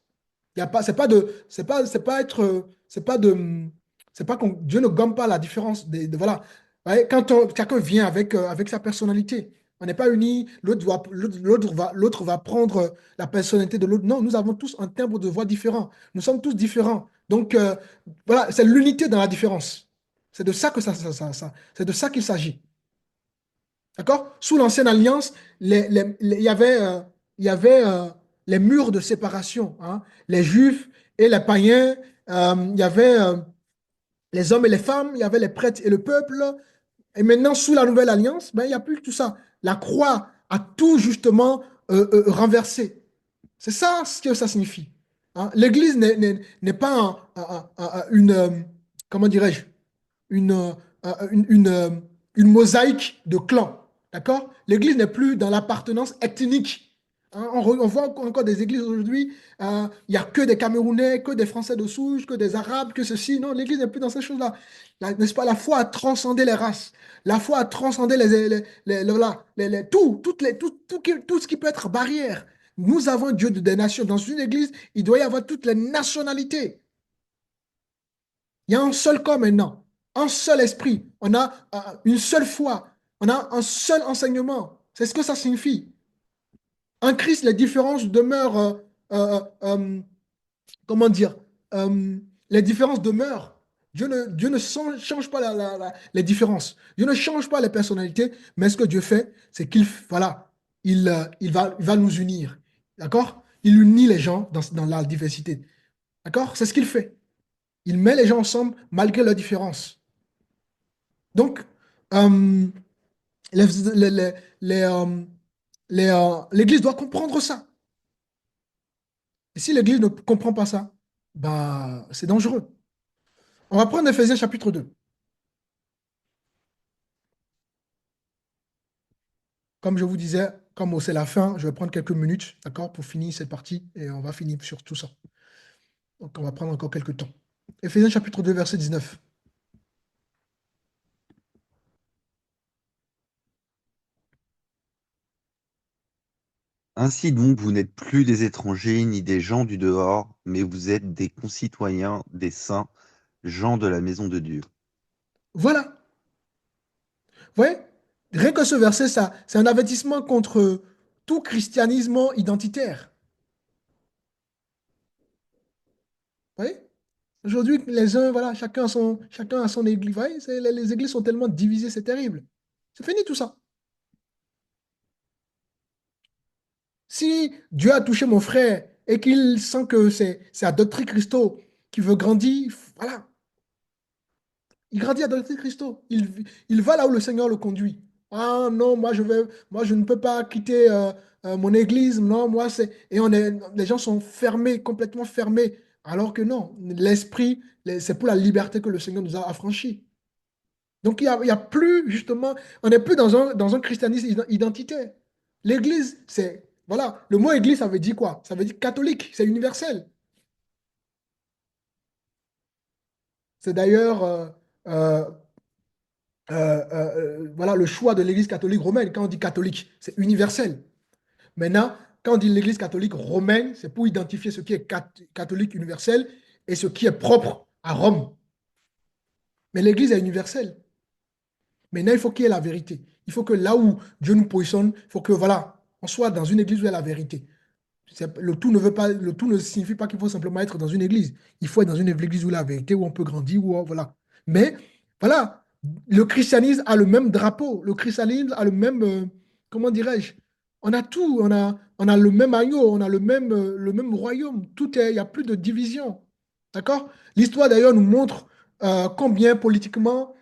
Il y a pas, c'est pas être, c'est pas de, c'est pas qu'on, Dieu ne gomme pas la différence voilà. Vous voyez, quand chacun vient avec sa personnalité, on n'est pas unis, l'autre va prendre la personnalité de l'autre. Non, nous avons tous un timbre de voix différent. Nous sommes tous différents. Donc, voilà, c'est l'unité dans la différence. C'est de ça que c'est de ça qu'il s'agit. D'accord? Sous l'ancienne alliance, il y avait les murs de séparation, hein. Les juifs et les païens, il y avait les hommes et les femmes, il y avait les prêtres et le peuple. Et maintenant, sous la nouvelle alliance, ben, il n'y a plus tout ça. La croix a tout justement renversé. C'est ça ce que ça signifie, hein. L'Église n'est pas une, comment dirais-je, une, une mosaïque de clans. D'accord? L'Église n'est plus dans l'appartenance ethnique. Hein, on voit encore des églises aujourd'hui, il n'y a que des Camerounais, que des Français de souche, que des Arabes, que ceci. Non, l'Église n'est plus dans ces choses-là. N'est-ce pas? La foi a transcendé les races. La foi a transcendé voilà, tout ce qui peut être barrière. Nous avons Dieu des nations. Dans une église, il doit y avoir toutes les nationalités. Il y a un seul corps maintenant, un seul esprit. On a une seule foi. On a un seul enseignement. C'est ce que ça signifie. En Christ, les différences demeurent, comment dire, les différences demeurent. Dieu ne change pas les différences. Dieu ne change pas les personnalités, mais ce que Dieu fait, c'est qu'il voilà, il va nous unir. D'accord? Il unit les gens dans la diversité. D'accord? C'est ce qu'il fait. Il met les gens ensemble malgré leurs différences. Donc, euh, les- les, l'Église doit comprendre ça. Et si l'Église ne comprend pas ça, bah, c'est dangereux. On va prendre Éphésiens chapitre 2. Comme je vous disais, comme c'est la fin, je vais prendre quelques minutes, d'accord, pour finir cette partie et on va finir sur tout ça. Donc, on va prendre encore quelques temps. Éphésiens chapitre 2, verset 19. Ainsi donc, vous n'êtes plus des étrangers ni des gens du dehors, mais vous êtes des concitoyens des saints, gens de la maison de Dieu. Voilà. Vous voyez? Rien que ce verset, ça, c'est un avertissement contre tout christianisme identitaire. Vous voyez? Aujourd'hui, les uns, voilà, chacun a son église. Vous voyez, les églises sont tellement divisées, c'est terrible. C'est fini tout ça. Si Dieu a touché mon frère et qu'il sent que c'est Adoptrie Christo qui veut grandir, voilà. Il grandit à Adoptrie Christo. Il va là où le Seigneur le conduit. Ah non, moi je ne peux pas quitter mon église. Non, moi c'est. Les gens sont fermés, complètement fermés. Alors que non, c'est pour la liberté que le Seigneur nous a affranchis. Donc il y a plus, justement, on n'est plus dans un christianisme identitaire. L'église, voilà, le mot église, ça veut dire quoi? Ça veut dire catholique, c'est universel. C'est d'ailleurs euh, voilà, le choix de l'église catholique romaine. Quand on dit catholique, c'est universel. Maintenant, quand on dit l'église catholique romaine, c'est pour identifier ce qui est catholique universel et ce qui est propre à Rome. Mais l'église est universelle. Maintenant, il faut qu'il y ait la vérité. Il faut que là où Dieu nous positionne, il faut que, voilà, on soit dans une église où il y a la vérité. Le tout ne signifie pas qu'il faut simplement être dans une église. Il faut être dans une église où il y a la vérité, où on peut grandir, voilà. Mais, voilà, le christianisme a le même drapeau. Le christianisme a le même, comment dirais-je, on a tout. On a le même agneau, on a le même royaume. Il n'y a plus de division. D'accord? L'histoire, d'ailleurs, nous montre combien politiquement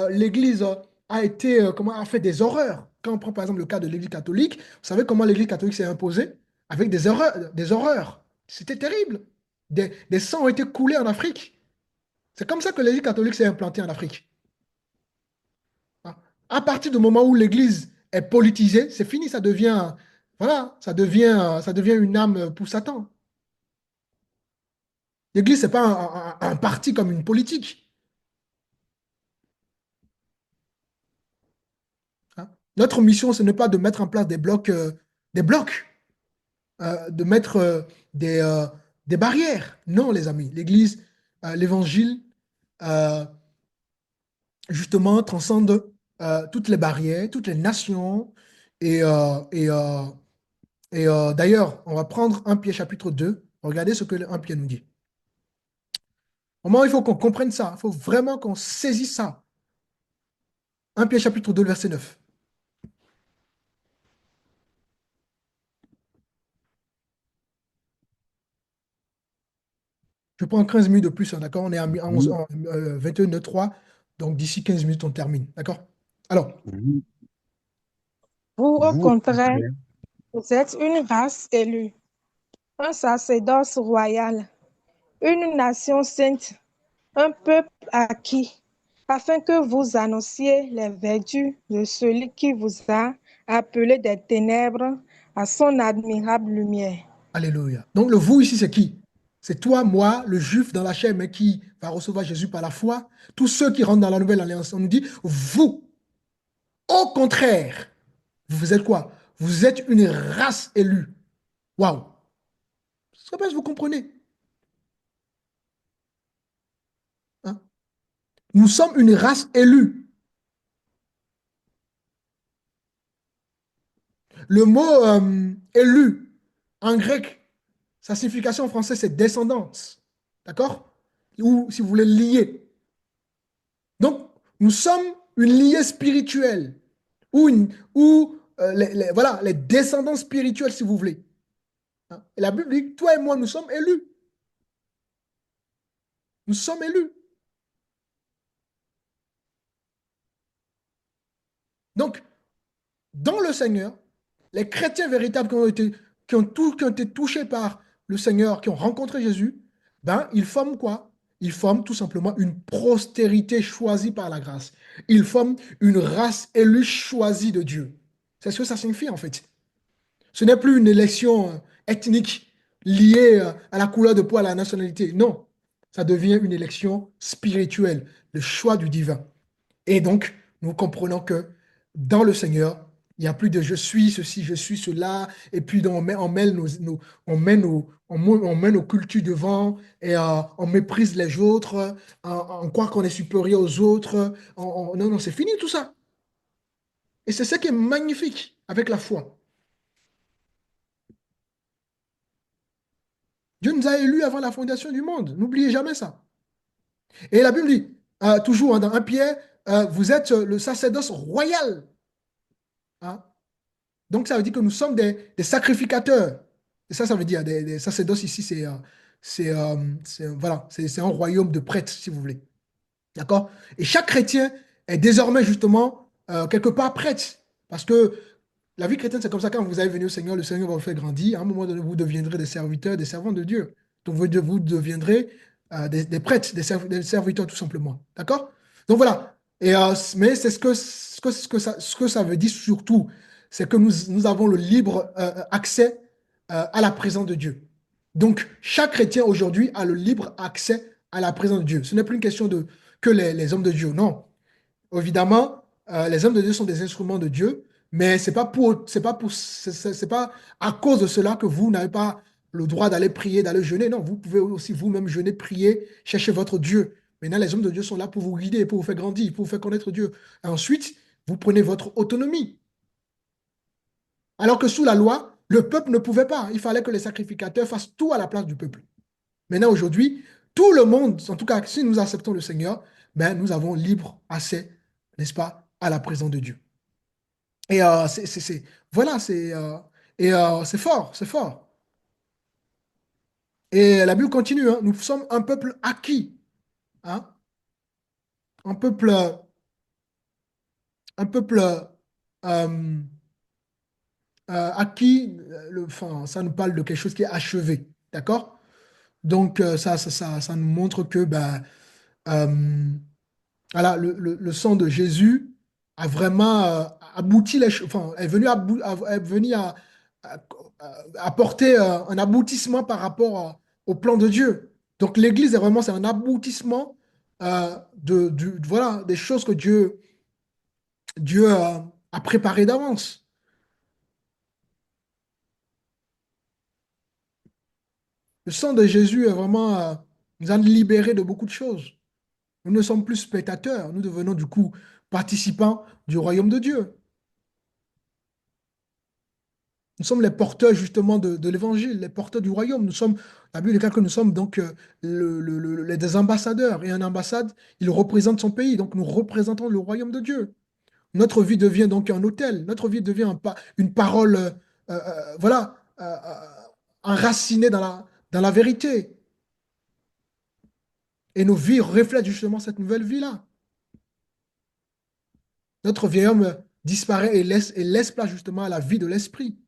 l'Église a fait des horreurs. Quand on prend par exemple le cas de l'Église catholique, vous savez comment l'Église catholique s'est imposée? Avec des horreurs, des horreurs. C'était terrible. Des sangs ont été coulés en Afrique. C'est comme ça que l'Église catholique s'est implantée en Afrique. Hein. À partir du moment où l'Église est politisée, c'est fini, voilà, ça devient une âme pour Satan. L'Église, ce n'est pas un parti comme une politique. Hein. Notre mission, ce n'est pas de mettre en place des blocs, de mettre des, euh, des barrières. Non, les amis. L'Église, l'Évangile, euh, justement, transcende toutes les barrières, toutes les nations. Et, euh, et, euh, d'ailleurs, on va prendre 1 Pierre chapitre 2. Regardez ce que 1 Pierre nous dit. Au moment où il faut qu'on comprenne ça. Il faut vraiment qu'on saisisse ça. 1 Pierre chapitre 2, verset 9. Je prends 15 minutes de plus, hein, d'accord? On est à 11, Vous, 21h03. Donc d'ici 15 minutes, on termine. D'accord? Alors, vous, Vous, au vous, au contraire, contraire, vous êtes une race élue, un sacerdoce royal, une nation sainte, un peuple acquis, afin que vous annonciez les vertus de celui qui vous a appelé des ténèbres à son admirable lumière. alléluia. Donc le vous ici, c'est qui? C'est toi, moi, le juif dans la chair, mais qui va recevoir Jésus par la foi. Tous ceux qui rentrent dans la nouvelle alliance, on nous dit, vous, au contraire, vous êtes quoi? Vous êtes une race élue. Waouh! Je ne sais pas si vous comprenez. Hein. Nous sommes une race élue. Le mot élu, en grec, sa signification en français, c'est descendance. D'accord? Ou, si vous voulez, lié. Donc, nous sommes une liée spirituelle. Ou voilà, les descendants spirituels, si vous voulez. Hein. Et la Bible dit, toi et moi, nous sommes élus. Nous sommes élus. Donc, dans le Seigneur, les chrétiens véritables qui ont été touchés par le Seigneur, qui ont rencontré Jésus, ben, ils forment quoi? Ils forment tout simplement une postérité choisie par la grâce. Ils forment une race élue choisie de Dieu. C'est ce que ça signifie en fait. Ce n'est plus une élection ethnique liée à la couleur de peau, à la nationalité. Non, ça devient une élection spirituelle, le choix du divin. Et donc, nous comprenons que dans le Seigneur, il n'y a plus de je suis ceci, je suis cela, et puis on met nos cultures devant, et on méprise les autres, on croit qu'on est supérieur aux autres. Non, non, c'est fini tout ça. Et c'est ce qui est magnifique avec la foi. Dieu nous a élus avant la fondation du monde. N'oubliez jamais ça. Et la Bible dit, toujours hein, dans 1 Pierre, vous êtes le sacerdoce royal. Hein. Donc, ça veut dire que nous sommes des sacrificateurs. Et ça veut dire, des sacerdoces ici, voilà, c'est un royaume de prêtres, si vous voulez. D'accord? Et chaque chrétien est désormais, justement, quelque part prêtre. Parce que la vie chrétienne, c'est comme ça. Quand vous allez venir au Seigneur, le Seigneur va vous faire grandir. À un moment donné, vous deviendrez des serviteurs, des servants de Dieu. Donc, vous deviendrez des prêtres, des serviteurs, tout simplement. D'accord? Donc, voilà. Mais c'est ce que ça veut dire surtout, c'est que nous avons le libre accès à la présence de Dieu. Donc, chaque chrétien aujourd'hui a le libre accès à la présence de Dieu. Ce n'est plus une question de que les hommes de Dieu, non. Évidemment, les hommes de Dieu sont des instruments de Dieu, mais c'est pas à cause de cela que vous n'avez pas le droit d'aller prier, d'aller jeûner. Non, vous pouvez aussi vous-même jeûner, prier, chercher votre Dieu. Maintenant, les hommes de Dieu sont là pour vous guider, pour vous faire grandir, pour vous faire connaître Dieu. Et ensuite, vous prenez votre autonomie. Alors que sous la loi, le peuple ne pouvait pas. Il fallait que les sacrificateurs fassent tout à la place du peuple. Maintenant, aujourd'hui, tout le monde, en tout cas, si nous acceptons le Seigneur, ben, nous avons libre accès, n'est-ce pas, à la présence de Dieu. Et voilà, c'est fort, c'est fort. Et la Bible continue, hein, nous sommes un peuple acquis, hein, un peuple, un peuple euh, acquis, enfin, ça nous parle de quelque chose qui est achevé, d'accord? Donc, ça nous montre que ben, euh, voilà, le sang de Jésus a vraiment abouti les choses, enfin, est venu à- apporter un aboutissement par rapport au plan de Dieu. Donc l'Église est vraiment, c'est un aboutissement voilà, des choses que Dieu a préparées d'avance. Le sang de Jésus est vraiment, nous a libérés de beaucoup de choses. Nous ne sommes plus spectateurs, nous devenons du coup participants du royaume de Dieu. Nous sommes les porteurs justement de l'évangile, les porteurs du royaume. Nous sommes, la Bible déclare que nous sommes donc des ambassadeurs. Et un ambassade, il représente son pays. Donc nous représentons le royaume de Dieu. Notre vie devient donc un hôtel. Notre vie devient une parole, voilà, enracinée dans la vérité. Et nos vies reflètent justement cette nouvelle vie-là. Notre vieil homme disparaît et laisse place justement à la vie de l'esprit.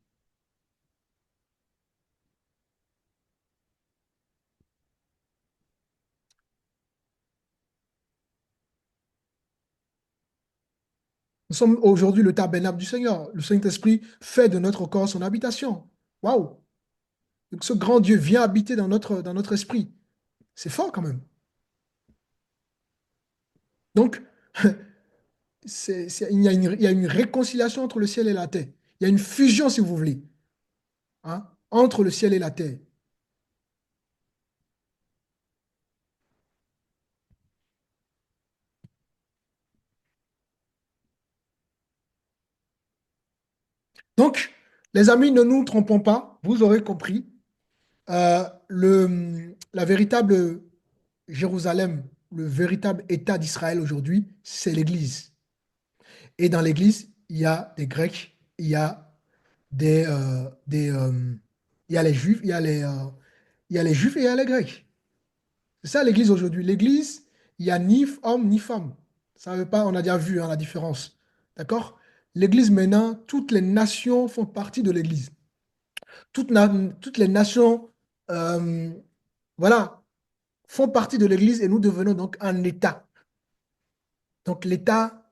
Nous sommes aujourd'hui le tabernacle du Seigneur. Le Saint-Esprit fait de notre corps son habitation. Waouh! Donc, ce grand Dieu vient habiter dans notre esprit. C'est fort quand même. Donc, il y a une réconciliation entre le ciel et la terre. Il y a une fusion, si vous voulez, hein, entre le ciel et la terre. Donc, les amis, ne nous trompons pas. Vous aurez compris. La véritable Jérusalem, le véritable État d'Israël aujourd'hui, c'est l'Église. Et dans l'Église, il y a des Grecs, il y a les Juifs, il y a les Juifs et il y a les Grecs. C'est ça l'Église aujourd'hui. L'Église, il n'y a ni homme ni femme. Ça veut pas, on a déjà vu hein, la différence. D'accord? L'Église maintenant, toutes les nations font partie de l'Église. Toutes les nations, euh, voilà, font partie de l'Église et nous devenons donc un État. Donc l'État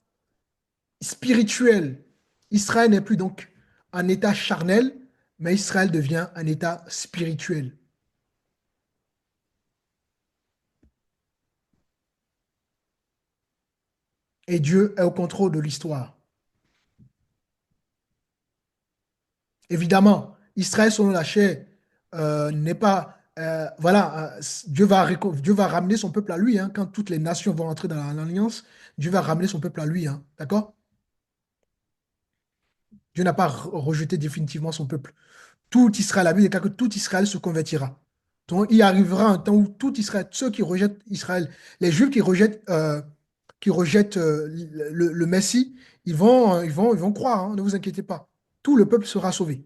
spirituel. Israël n'est plus donc un État charnel, mais Israël devient un État spirituel. Et Dieu est au contrôle de l'histoire. Évidemment, Israël selon la chair n'est pas... voilà, Dieu va ramener son peuple à lui. Hein, quand toutes les nations vont entrer dans l'alliance, Dieu va ramener son peuple à lui. Hein, d'accord? Dieu n'a pas rejeté définitivement son peuple. Tout Israël, la Bible déclare que tout Israël se convertira. Donc, il arrivera un temps où tout Israël, ceux qui rejettent Israël, les Juifs qui rejettent le Messie, ils vont croire, hein, ne vous inquiétez pas. Tout le peuple sera sauvé.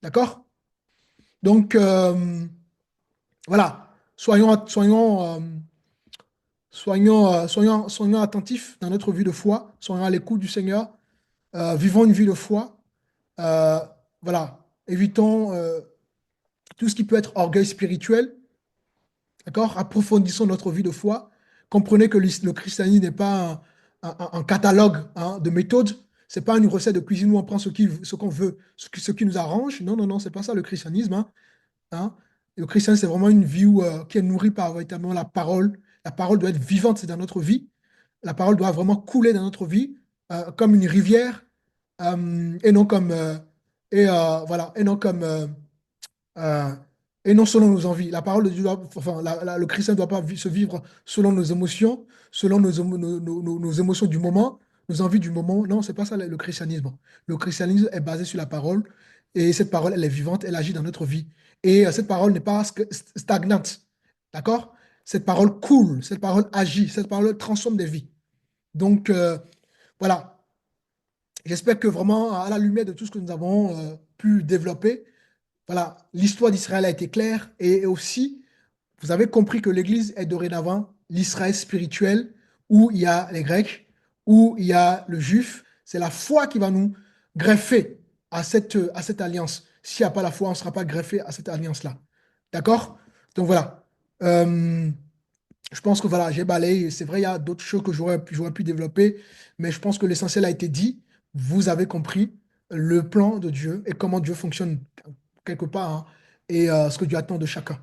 D'accord? Donc, voilà, soyons attentifs dans notre vie de foi, soyons à l'écoute du Seigneur, vivons une vie de foi. Euh, voilà, évitons tout ce qui peut être orgueil spirituel, d'accord? Approfondissons notre vie de foi. Comprenez que le christianisme n'est pas un catalogue hein, de méthodes. C'est pas une recette de cuisine où on prend ce qu'on veut, ce qui nous arrange. Non, non, non, c'est pas ça le christianisme. Hein. Le christianisme, c'est vraiment une vie qui est nourrie par véritablement la parole. La parole doit être vivante dans notre vie. La parole doit vraiment couler dans notre vie comme une rivière et non comme voilà et non comme euh, et non selon nos envies. La parole de Dieu, enfin, le chrétien ne doit pas se vivre selon nos émotions, selon nos émotions du moment, nos envies du moment. Non, c'est pas ça le christianisme. Le christianisme est basé sur la parole et cette parole, elle est vivante, elle agit dans notre vie. Et cette parole n'est pas stagnante. D'accord? Cette parole coule, cette parole agit, cette parole transforme des vies. Donc, voilà. J'espère que vraiment, à la lumière de tout ce que nous avons pu développer, voilà, l'histoire d'Israël a été claire et aussi, vous avez compris que l'Église est dorénavant l'Israël spirituel où il y a les Grecs, où il y a le Juif. C'est la foi qui va nous greffer à cette alliance. S'il n'y a pas la foi, on ne sera pas greffé à cette alliance-là. D'accord? Donc voilà. Euh, je pense que voilà, j'ai balayé. C'est vrai, il y a d'autres choses que j'aurais pu développer, mais je pense que l'essentiel a été dit. Vous avez compris le plan de Dieu et comment Dieu fonctionne quelque part hein, et ce que Dieu attend de chacun.